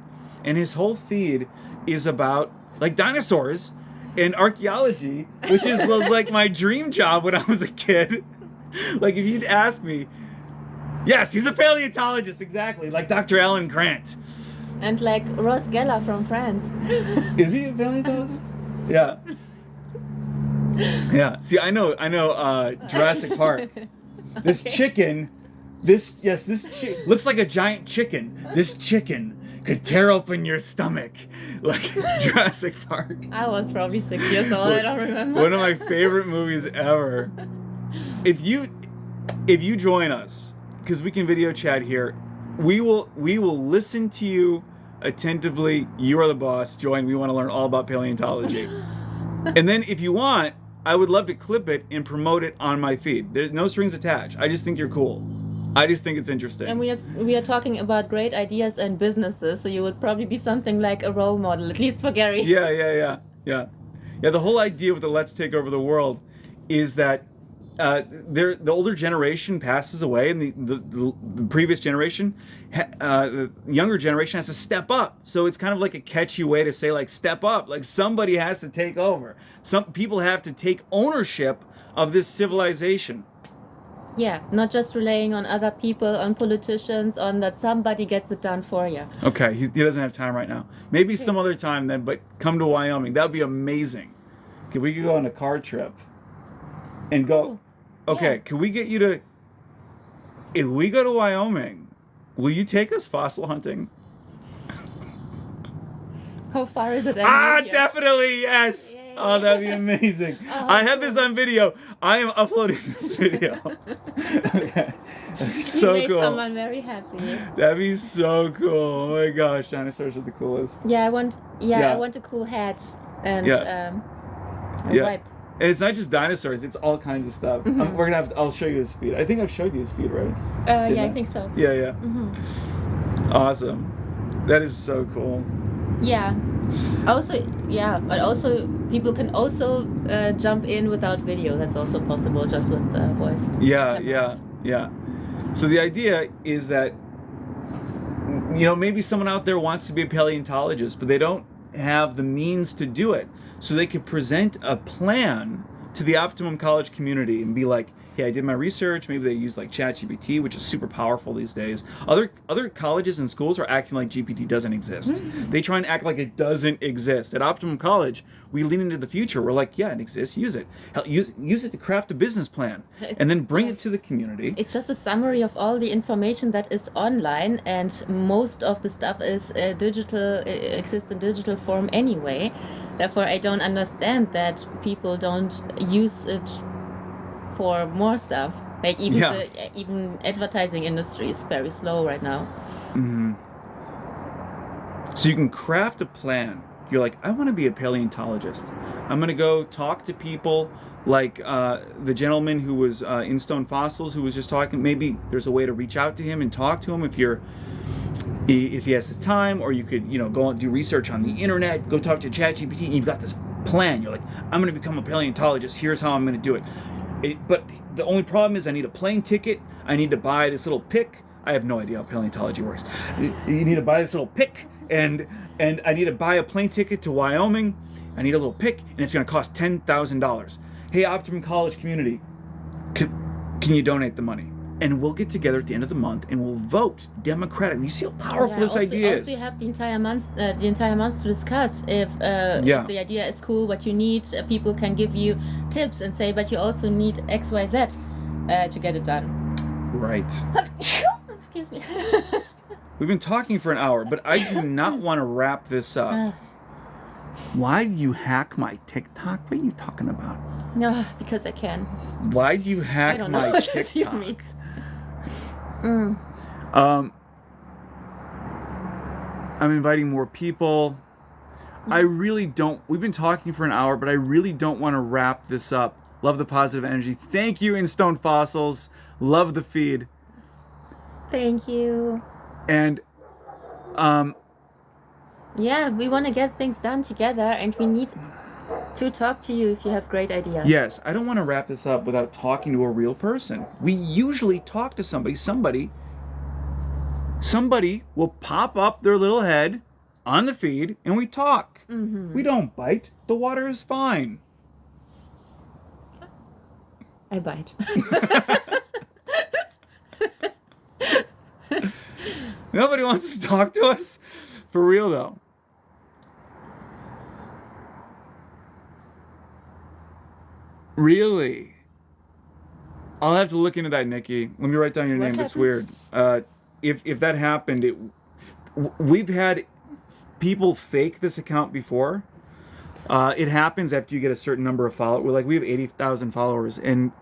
And his whole feed is about like dinosaurs and archaeology, which is like my dream job when I was a kid. Like if you'd ask me, yes, he's a paleontologist, exactly, like Dr. Alan Grant. And like Ross Geller from France. Is he a paleontologist? Yeah. Yeah. See, I know. Jurassic Park. This chicken, this looks like a giant chicken. This chicken could tear open your stomach, like Jurassic Park. I was probably 6 years old. I don't remember. One of my favorite movies ever. If you join us, because we can video chat here, we will listen to you attentively. You are the boss. Join. We want to learn all about paleontology. And then if you want, I would love to clip it and promote it on my feed. There's no strings attached. I just think you're cool. I just think it's interesting. And we are talking about great ideas and businesses, so you would probably be something like a role model, at least for Gary. Yeah. The whole idea with the Let's Take Over the World is that the older generation passes away, and the previous generation, the younger generation has to step up. So it's kind of like a catchy way to say, like, step up. Like somebody has to take over. Some people have to take ownership of this civilization. Yeah, not just relying on other people, on politicians, on that somebody gets it done for you. Okay, he doesn't have time right now. Maybe some other time then, but come to Wyoming. That would be amazing. Okay, we could go on a car trip and go. Ooh. Okay, yeah. Can we get you to... If we go to Wyoming, will you take us fossil hunting? How far is it? Definitely, yes! Yay. Oh, that'd be amazing. I have this on video. I am uploading this video. Okay. That'd be so made cool. Someone very happy. That'd be so cool. Oh my gosh, dinosaurs are the coolest. Yeah, I want a cool hat and a wipe. And it's not just dinosaurs, it's all kinds of stuff. Mm-hmm. I'll show you his feed. I think I've showed you his feed, right? I think so. Yeah. Mm-hmm. Awesome. That is so cool. Yeah. But also people can also jump in without video. That's also possible, just with voice. Yeah. So the idea is that, maybe someone out there wants to be a paleontologist, but they don't have the means to do it. So they could present a plan to the Optimum College community and be like, hey, I did my research. Maybe they use like ChatGPT, which is super powerful these days. Other colleges and schools are acting like GPT doesn't exist. They try and act like it doesn't exist. At Optimum College, we lean into the future. We're like, yeah, it exists. Use it. Use it to craft a business plan and then bring it to the community. It's just a summary of all the information that is online, and most of the stuff is digital, exists in digital form anyway. Therefore, I don't understand that people don't use it for more stuff. Like even advertising industry is very slow right now. Mm-hmm. So you can craft a plan. You're like, I want to be a paleontologist. I'm going to go talk to people like the gentleman who was in Stone Fossils, who was just talking. Maybe there's a way to reach out to him and talk to him if he has the time, or you could, go and do research on the internet, go talk to ChatGPT, and you've got this plan. You're like, I'm going to become a paleontologist. Here's how I'm going to do it. But the only problem is I need a plane ticket. I need to buy this little pick. I have no idea how paleontology works. You need to buy this little pick, and I need to buy a plane ticket to Wyoming. I need a little pick, and it's going to cost $10,000. Hey, Optimum College community, can you donate the money? And we'll get together at the end of the month and we'll vote democratically. You see how powerful this idea is. Also, you have the entire month to discuss if the idea is cool, what you need. People can give you tips and say, but you also need X, Y, Z to get it done. Right. Excuse me. We've been talking for an hour, but I do not want to wrap this up. Why do you hack my TikTok? What are you talking about? No, because I can. Why do you hack my TikTok? I'm inviting more people. I really don't. We've been talking for an hour, but I really don't want to wrap this up. Love the positive energy. Thank you, In Stone Fossils. Love the feed. Thank you. And yeah, we want to get things done together, and we need to talk to you if you have great ideas. Yes, I don't want to wrap this up without talking to a real person. We usually talk to somebody. Somebody will pop up their little head on the feed and we talk. Mm-hmm. We don't bite. The water is fine. I bite. Nobody wants to talk to us? For real though. Really? I'll have to look into that, Nikki. Let me write down your name. That's weird. If that happened, we've had people fake this account before. It happens after you get a certain number of followers. We have 80,000 followers, and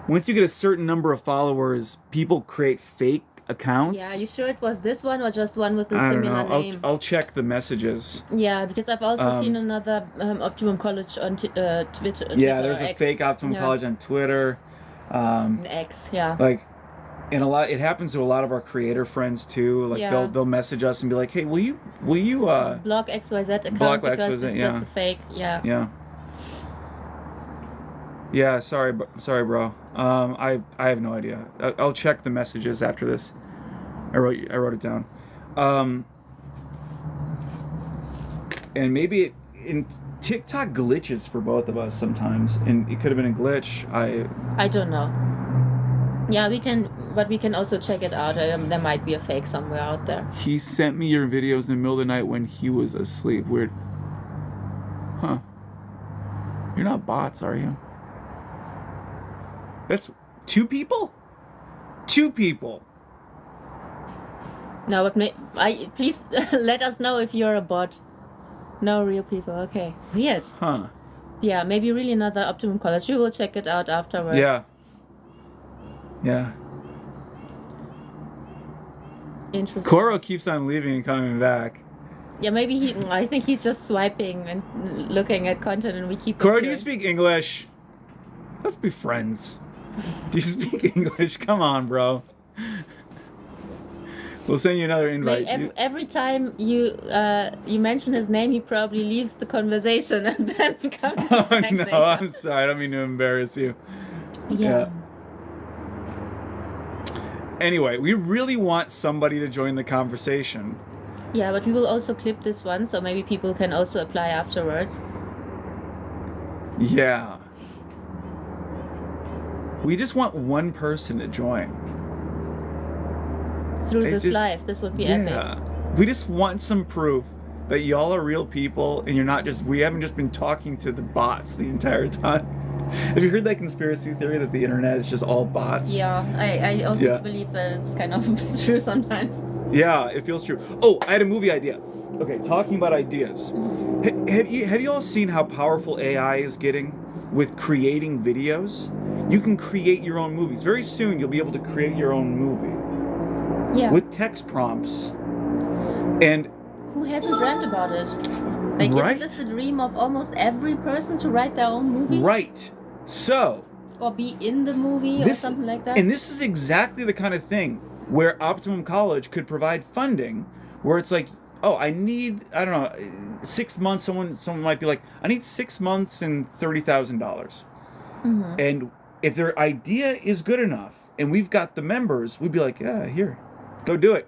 once you get a certain number of followers, people create fake accounts. Yeah, you sure it was this one or just one with a similar name? I'll check the messages. Yeah, because I've also seen another Optimum College on Twitter. Yeah, there's a fake Optimum College on Twitter. X, yeah. And it happens to a lot of our creator friends too. They'll message us and be like, "Hey, will you block XYZ account block because XYZ, it's just a fake." Yeah. Yeah. Yeah, sorry, bro. I have no idea. I'll check the messages after this. I wrote it down. And maybe TikTok glitches for both of us sometimes, and it could have been a glitch. I don't know. Yeah, but we can also check it out. There might be a fake somewhere out there. He sent me your videos in the middle of the night when he was asleep. Weird. Huh. You're not bots, are you? That's 2 people? 2 people. No, but please let us know if you're a bot. No real people. Okay. Weird. Huh. Yeah, maybe really another Optimum College. We will check it out afterwards. Yeah. Yeah. Interesting. Koro keeps on leaving and coming back. Yeah, maybe I think he's just swiping and looking at content, and we keep. Koro, do you speak English? Let's be friends. Do you speak English? Come on, bro. We'll send you another invite. Every time you mention his name, he probably leaves the conversation and then comes back no, later. I'm sorry. I don't mean to embarrass you. Yeah. Anyway, we really want somebody to join the conversation. Yeah, but we will also clip this one, so maybe people can also apply afterwards. Yeah. We just want one person to join. Through this live, this would be epic. We just want some proof that y'all are real people and we haven't just been talking to the bots the entire time. Have you heard that conspiracy theory that the internet is just all bots? Yeah, I also believe that it's kind of true sometimes. Yeah, it feels true. Oh, I had a movie idea. Okay, talking about ideas. Have you all seen how powerful AI is getting with creating videos? You can create your own movies. Very soon you'll be able to create your own movie. Yeah. With text prompts. And who hasn't dreamt about it? Like, right? Isn't this the dream of almost every person to write their own movie? Right. So. Or be in the movie or something like that. And this is exactly the kind of thing where Optimum College could provide funding, where it's like, oh, I need, I don't know, 6 months. Someone might be like, I need 6 months and $30,000. Mm-hmm. And if their idea is good enough, and we've got the members, we'd be like, yeah, here, go do it.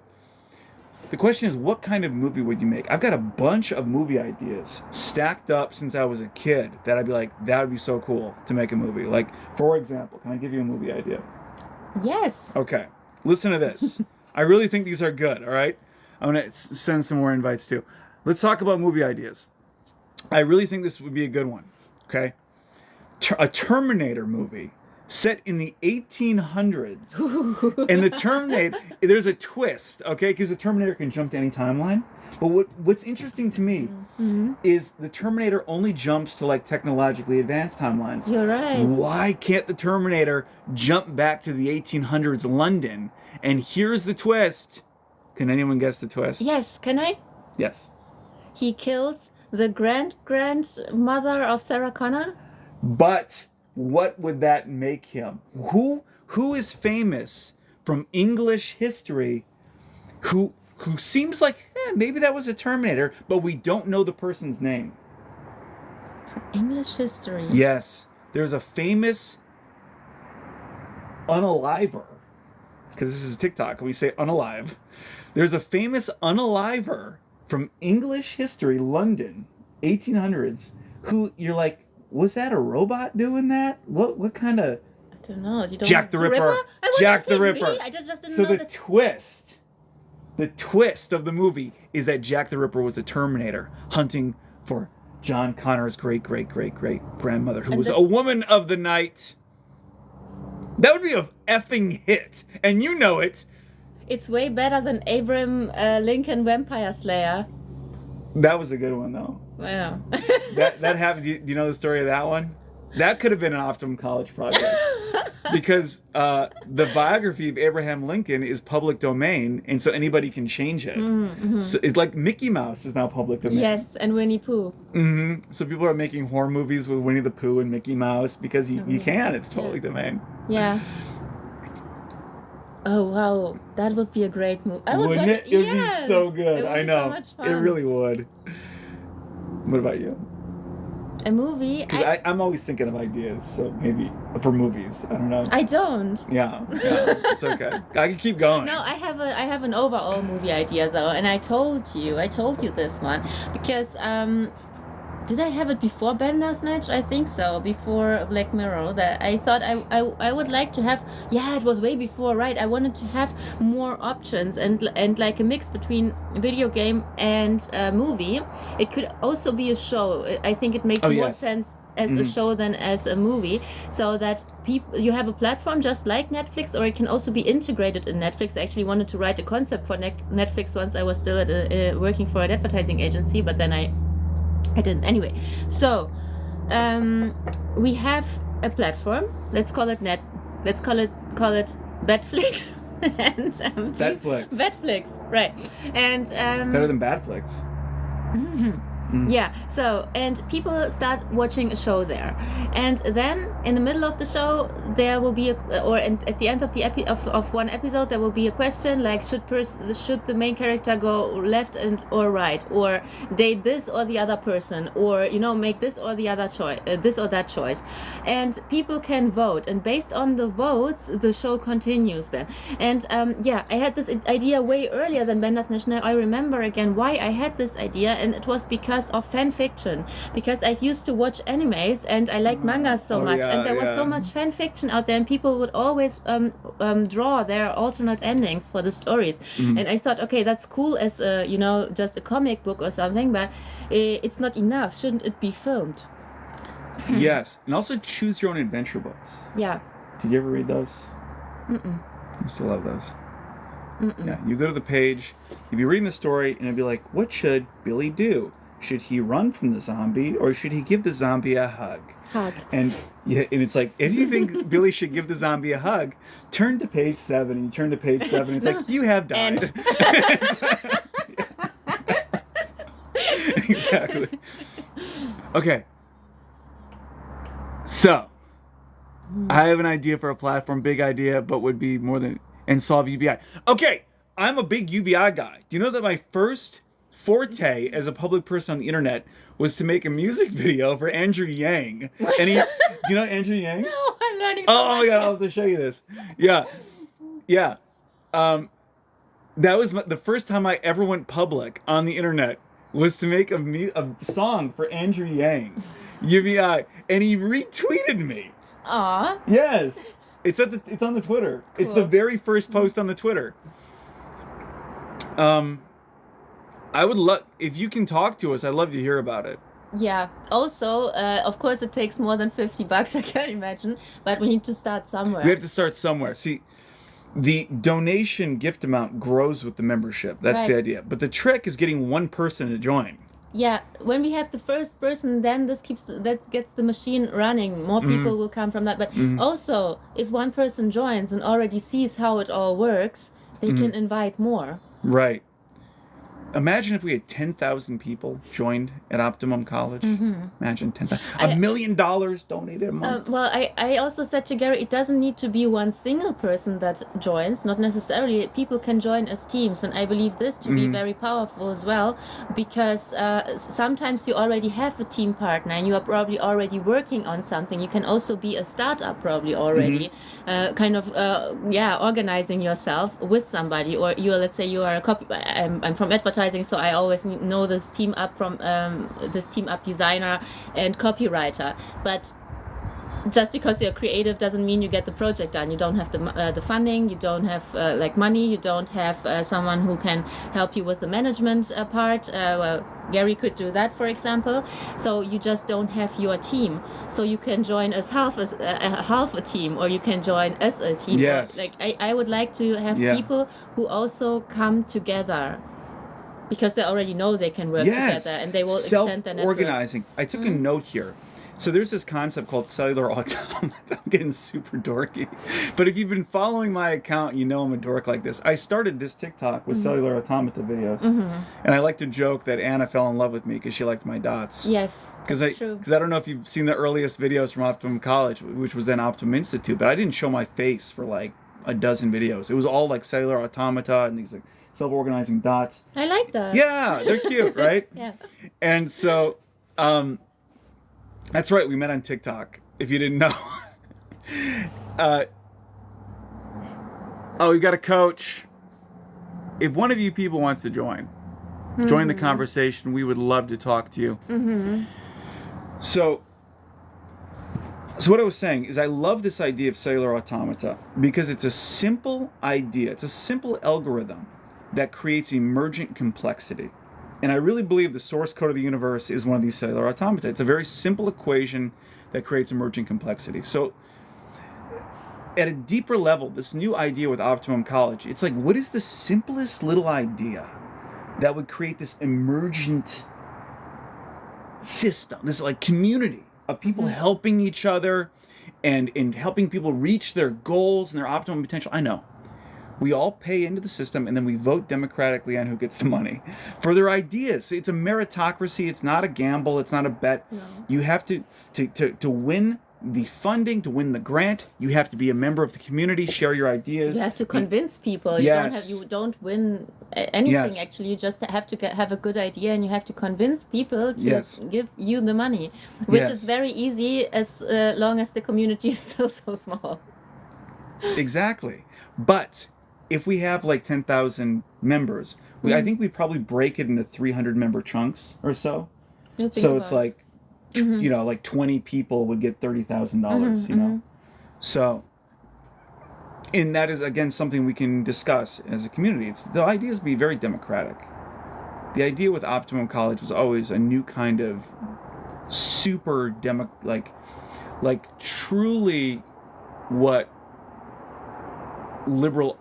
The question is, what kind of movie would you make? I've got a bunch of movie ideas stacked up since I was a kid that I'd be like, that would be so cool to make a movie. Like, for example, can I give you a movie idea? Yes. Okay. Listen to this. I really think these are good, all right? I'm going to send some more invites too. Let's talk about movie ideas. I really think this would be a good one, okay? A Terminator movie set in the 1800s. And the Terminator, there's a twist, okay? Because the Terminator can jump to any timeline. But what's interesting to me is the Terminator only jumps to like technologically advanced timelines. You're right. Why can't the Terminator jump back to the 1800s London? And here's the twist. Can anyone guess the twist? Yes, can I? Yes. He kills the grandmother of Sarah Connor? But what would that make him? Who is famous from English history who seems like maybe that was a Terminator, but we don't know the person's name? From English history? Yes. There's a famous unaliver, because this is TikTok and we say unalive. There's a famous unaliver from English history, London, 1800s, who you're like, was that a robot doing that? What kind of... I don't know. You don't Jack the Ripper. Jack the Ripper. I just didn't so know the twist of the movie is that Jack the Ripper was a Terminator hunting for John Connor's great-great-great-great-grandmother, who was a woman of the night. That would be a effing hit, and you know it. It's way better than Abraham Lincoln Vampire Slayer. That was a good one, though. Yeah. that happened. Do you know the story of that one? That could have been an Optimum College project. Because the biography of Abraham Lincoln is public domain, and so anybody can change it. Mm-hmm. So it's like Mickey Mouse is now public domain. Yes, and Winnie Pooh. Mm-hmm. So people are making horror movies with Winnie the Pooh and Mickey Mouse because you can. It's public domain. Yeah. Oh wow, that would be a great movie. Wouldn't it? It would be so good. I know. So much fun. It really would. What about you? A movie? I'm always thinking of ideas, so maybe for movies. I don't know. I don't. Yeah, it's okay. I can keep going. No, I have an overall movie idea though, and I told you this one because did I have it before Bandersnatch? I think so, before Black Mirror. That I thought I would like to have. Yeah, it was way before, right? I wanted to have more options and like a mix between video game and movie. It could also be a show. I think it makes more sense as a show than as a movie, so that you have a platform just like Netflix, or it can also be integrated in Netflix. I actually wanted to write a concept for Netflix once I was still at working for an advertising agency, but then I didn't. Anyway, so we have a platform. Let's call it Betflix. And Betflix. Betflix, right? And better than Badflix. Mm-hmm. Yeah, so, and people start watching a show there. And then, in the middle of the show, there will be, at the end of the of one episode, there will be a question like, should the main character go left or right? Or date this or the other person? Or, make this or the other choice, this or that choice. And people can vote. And based on the votes, the show continues then. And, I had this idea way earlier than Bandersnatch. I remember again why I had this idea, and it was because of fan fiction, because I used to watch animes and I liked mangas so much, and there was so much fan fiction out there, and people would always draw their alternate endings for the stories. And I thought, okay, that's cool as just a comic book or something, but it's not enough. Shouldn't it be filmed? Yes, and also choose your own adventure books. Yeah. Did you ever read those? I still love those. Yeah, you go to the page, you'd be reading the story, and it'd be like, what should Billy do? Should he run from the zombie, or should he give the zombie a hug? And it's like, if you think Billy should give the zombie a hug, turn to page 7, and you turn to page 7, it's like, you have died. Exactly. Okay. So, I have an idea for a platform, big idea, but would be more than, and solve UBI. Okay, I'm a big UBI guy. Do you know that my first forte as a public person on the internet was to make a music video for Andrew Yang? And do you know Andrew Yang? No, I'm learning so much. Oh my God, I'll have to show you this. Yeah. That was the first time I ever went public on the internet, was to make a song for Andrew Yang, UBI, and he retweeted me. Aw. Yes. It's on the Twitter. Cool. It's the very first post on the Twitter. I would love, if you can talk to us, I'd love to hear about it. Yeah. Also, of course, it takes more than $50, I can imagine, but we need to start somewhere. We have to start somewhere. See, the donation gift amount grows with the membership. That's the idea. But the trick is getting one person to join. Yeah, when we have the first person, then that gets the machine running. More people will come from that. But also, if one person joins and already sees how it all works, they can invite more. Right. Imagine if we had 10,000 people joined at Optimum College. Imagine 10,000. $1 million donated a month. Well, I also said to Gary, it doesn't need to be one single person that joins. Not necessarily. People can join as teams. And I believe this to be very powerful as well. Because sometimes you already have a team partner and you are probably already working on something. You can also be a startup probably already. Organizing yourself with somebody. Or let's say you are a I'm from advertising. So I always know this team up designer and copywriter. But just because you're creative doesn't mean you get the project done. You don't have the funding. You don't have money. You don't have someone who can help you with the management part. Gary could do that, for example. So you just don't have your team. So you can join as half a team, or you can join as a team. Yes. I would like to have people who also come together. Because they already know they can work together, and they will extend their network. Self-organizing. I took a note here. So there's this concept called cellular automata. I'm getting super dorky. But if you've been following my account, you know I'm a dork like this. I started this TikTok with cellular automata videos. And I like to joke that Anna fell in love with me because she liked my dots. Yes, that's true. Because I don't know if you've seen the earliest videos from Optimum College, which was then Optimum Institute, but I didn't show my face for like a dozen videos. It was all like cellular automata and these like self-organizing dots. I like that. Yeah, they're cute, right? Yeah. And so, that's right, we met on TikTok, if you didn't know. We got a coach. If one of you people wants to join the conversation, we would love to talk to you. So what I was saying is I love this idea of cellular automata because it's a simple idea. It's a simple algorithm that creates emergent complexity. And I really believe the source code of the universe is one of these cellular automata. It's a very simple equation that creates emergent complexity. So at a deeper level, this new idea with Optimum College, it's like, what is the simplest little idea that would create this emergent system, this like community of people helping each other and helping people reach their goals and their optimum potential? I know. We all pay into the system, and then we vote democratically on who gets the money for their ideas. It's a meritocracy. It's not a gamble. It's not a bet. No. You have to win the funding, to win the grant. You have to be a member of the community, share your ideas. You have to convince people. Yes. You don't win anything. Yes. Actually, you just have to have a good idea, and you have to convince people to Yes. give you the money, which Yes. is very easy as long as the community is still so small. Exactly. But if we have like 10,000 members, I think we probably break it into 300 member chunks or so. So it's like, you know, like 20 people would get $30,000, you know? So, and that is, again, something we can discuss as a community. The idea is to be very democratic. The idea with Optimum College was always a new kind of super like truly what liberal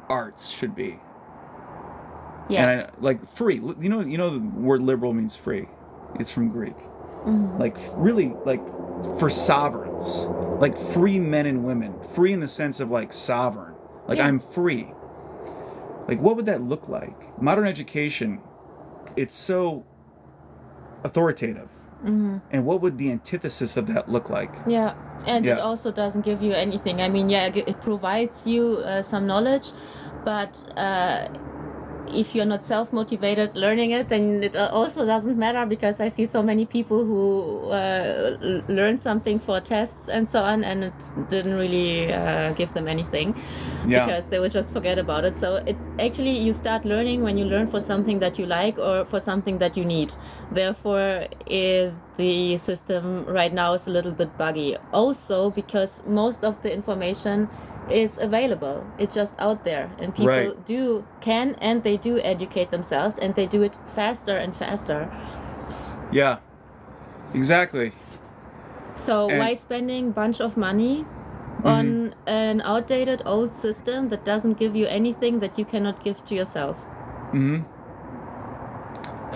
arts should be. Yeah. And like free. You know the word liberal means free. It's from Greek. Like really like for sovereigns. Like free men and women. Free in the sense of like sovereign. Like I'm free. Like what would that look like? Modern education, it's so authoritative. And what would the antithesis of that look like? Yeah, and it also doesn't give you anything. I mean, yeah, it provides you some knowledge, but if you're not self-motivated learning it, then it also doesn't matter, because I see so many people who learn something for tests and so on, and it didn't really give them anything, because they would just forget about it. So it actually, you start learning when you learn for something that you like or for something that you need. Therefore, the system right now is a little bit buggy. Also, because most of the information is available. It's just out there, and people can and they do educate themselves, and they do it faster and faster. Yeah, exactly. So why spending a bunch of money on an outdated old system that doesn't give you anything that you cannot give to yourself?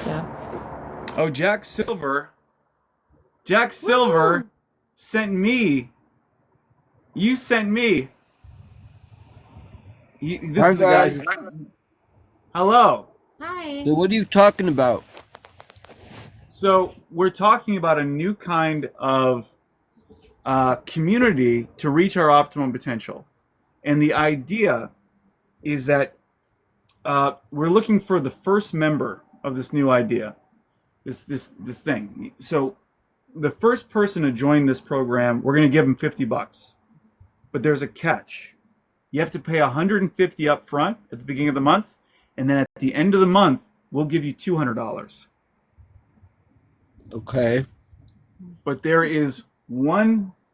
Yeah. Oh, Jack Silver sent me. You sent me. This is the guy. Hello. Hi. So what are you talking about? So we're talking about a new kind of community to reach our optimum potential, and the idea is that we're looking for the first member of this new idea, this thing. So the first person to join this program, we're going to give them $50, but there's a catch. You have to pay $150 up front at the beginning of the month, and then at the end of the month, we'll give you $200. Okay. But there's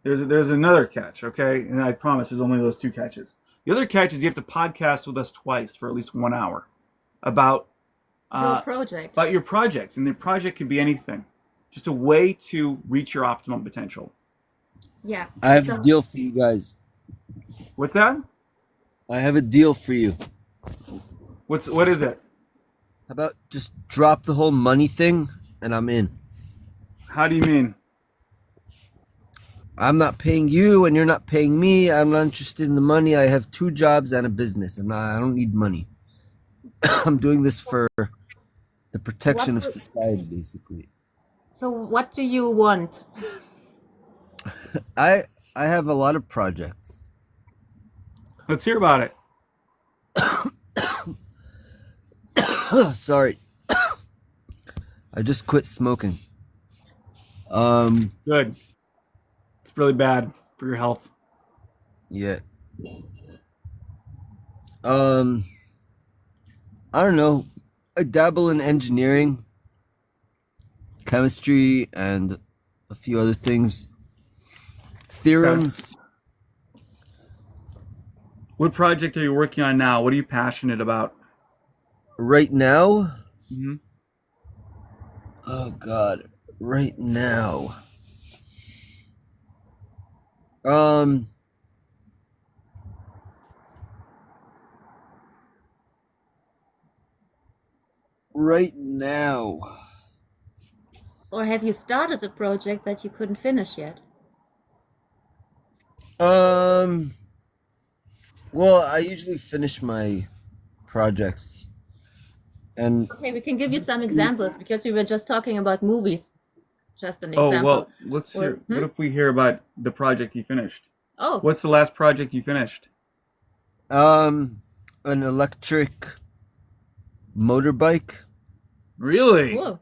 another catch, okay? And I promise there's only those two catches. The other catch is you have to podcast with us twice for at least 1 hour about your project. About your projects, and the project can be anything. Just a way to reach your optimum potential. Yeah. I have a deal for you guys. What's that? I have a deal for you. What is it? How about just drop the whole money thing and I'm in? How do you mean? I'm not paying you and you're not paying me. I'm not interested in the money. I have 2 jobs and a business. I don't need money. I'm doing this for the protection of society, basically. So what do you want? I have a lot of projects. Let's hear about it. Sorry. I just quit smoking. Good. It's really bad for your health. Yeah. I don't know. I dabble in engineering, chemistry, and a few other things. Theorems. What project are you working on now? What are you passionate about? Right now? Mm-hmm. Oh, God. Right now. Right now. Or have you started a project that you couldn't finish yet? Well, I usually finish my projects, and Okay, we can give you some examples because we were just talking about movies. Just an Oh, example. well, let's Or, hear. What if we hear about the project you finished? Oh, What's the last project you finished? an electric motorbike. Really? cool.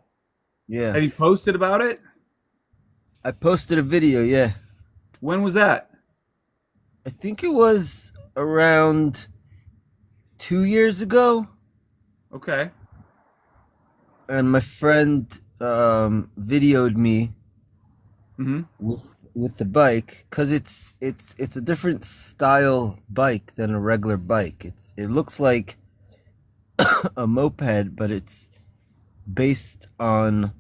Yeah, Have you posted about it? I posted a video. Yeah, When was that? I think it was around 2 years ago, Okay. and my friend videoed me Mm-hmm. with the bike because it's a different style bike than a regular bike. It looks like a moped, but it's based on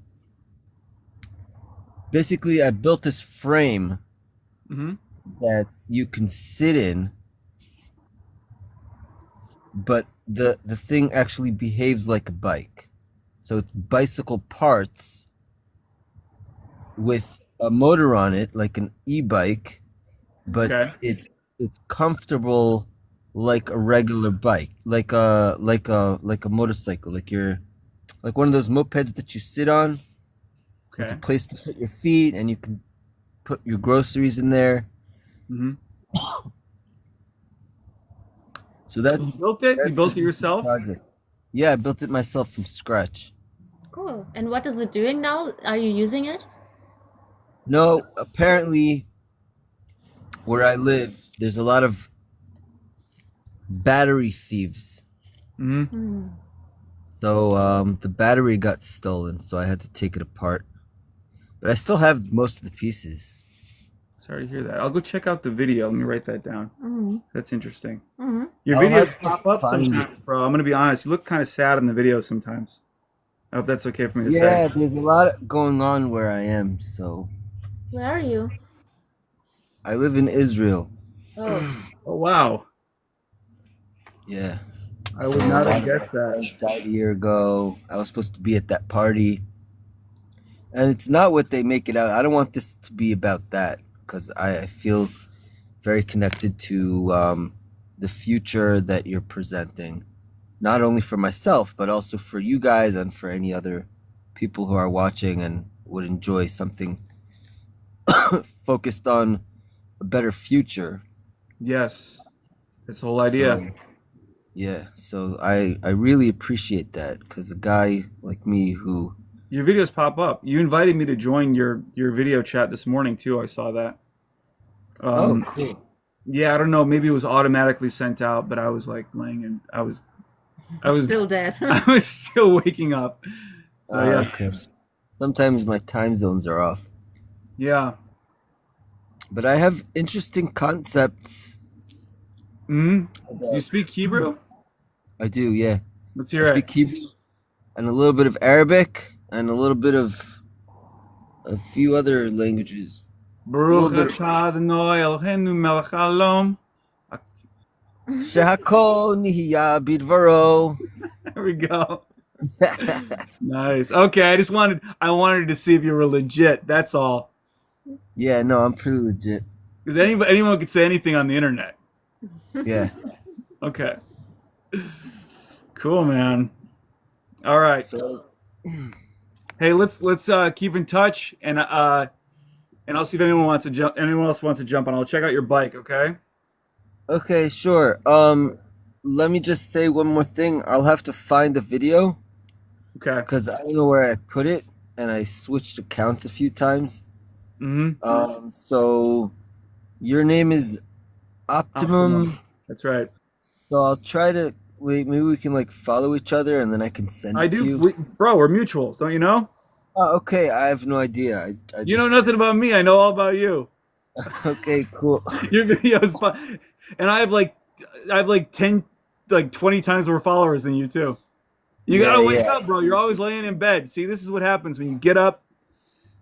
basically I built this frame Mm-hmm. that you can sit in, but the thing actually behaves like a bike. So it's bicycle parts with a motor on it, like an e-bike, but Okay. it's comfortable like a regular bike, like a motorcycle, like one of those mopeds that you sit on with a Okay. place to put your feet, and you can put your groceries in there. Mm-hmm. So You built it? You that's built it yourself? project. Yeah, I built it myself from scratch. Cool. And what is it doing now? Are you using it? No, apparently where I live, there's a lot of battery thieves. Mm-hmm. Hmm. So the battery got stolen, so I had to take it apart. But I still have most of the pieces. Sorry to hear that. I'll go check out the video. Let me write that down. Mm-hmm. That's interesting. Mm-hmm. Your I'll videos have to pop up find sometimes, bro. I'm gonna be honest. You look kind of sad in the videos sometimes. I hope that's okay for me to Yeah, say. there's a lot going on where I am. So Where are you? I live in Israel. Oh, Oh wow. Yeah. I would not have guessed that. Friends died a year ago. I was supposed to be at that party, and it's not what they make it out. I don't want this to be about that because I feel very connected to the future that you're presenting, not only for myself but also for you guys and for any other people who are watching and would enjoy something focused on a better future. Yes. That's the whole idea. So, yeah, so I really appreciate that because a guy like me who Your videos pop up. You invited me to join your video chat this morning too. I saw that. oh cool. Yeah, I don't know. Maybe it was automatically sent out, but I was like laying in. I was, still dead. I was still waking up. So yeah, Okay. Sometimes my time zones are off, yeah. but I have interesting concepts. Hmm. Do you About, speak Hebrew? I do, yeah. Let's I hear it. speak Hebrew and a little bit of Arabic and a little bit of a few other languages. A little Baruch bit atah Adonai Eloheinu melech haolam. Shehakol nihiya bidvaro. There we go. Nice. Okay, I wanted to see if you were legit. That's all. Yeah, no, I'm pretty legit. Because anyone could say anything on the internet. Yeah. Okay. Cool, man. All right. So Hey, let's keep in touch, and I'll see if anyone wants to jump. Anyone else wants to jump on? I'll check out your bike. Okay. okay, sure. Let me just say one more thing. I'll have to find the video Okay. because I don't know where I put it, and I switched accounts a few times. Mm-hmm. So your name is Optimum. That's right. So I'll try to wait. Maybe we can like follow each other, and then I can send I it to do, you. bro. We're mutuals, don't you know? Oh, okay. I have no idea. I You know just nothing about me. I know all about you. okay. Cool. Your videos, and I have like 10, like 20 times more followers than you too. You Yeah, gotta wake yeah. up, bro. You're always laying in bed. See, this is what happens when you get up,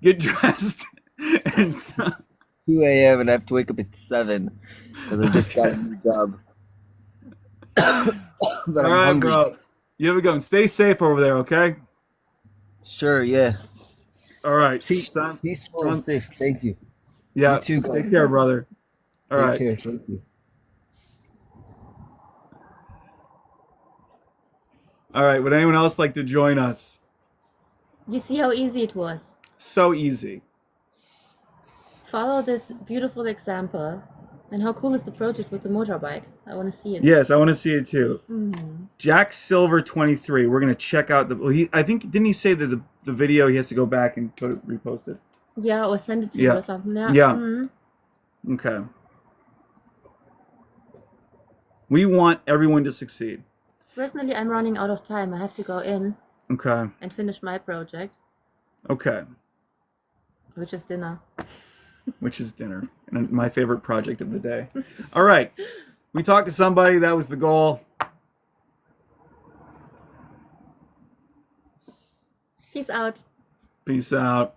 get dressed, and stuff. 2 a.m. and I have to wake up at 7 because I just got a new job. But All I'm right, hungry. bro. You have a go. And stay safe over there, okay? Sure. Yeah. All right. Peaceful and safe. Thank you. Yeah. You too, guys. Take care, brother. All Take right. care. Thank you. All right, would anyone else like to join us? You see how easy it was. So easy. Follow this beautiful example. And how cool is the project with the motorbike? I want to see it. Yes, I want to see it too. Mm-hmm. Jack Silver 23. We're gonna check out the. Well, I think didn't he say that the video he has to go back and repost it? Yeah, or send it to you or something. Yeah. Yeah. Mm-hmm. Okay. We want everyone to succeed. Personally, I'm running out of time. I have to go in. Okay. And finish my project. Okay. Which is dinner. Which is dinner. And my favorite project of the day. All right. We talked to somebody. That was the goal. Peace out. Peace out.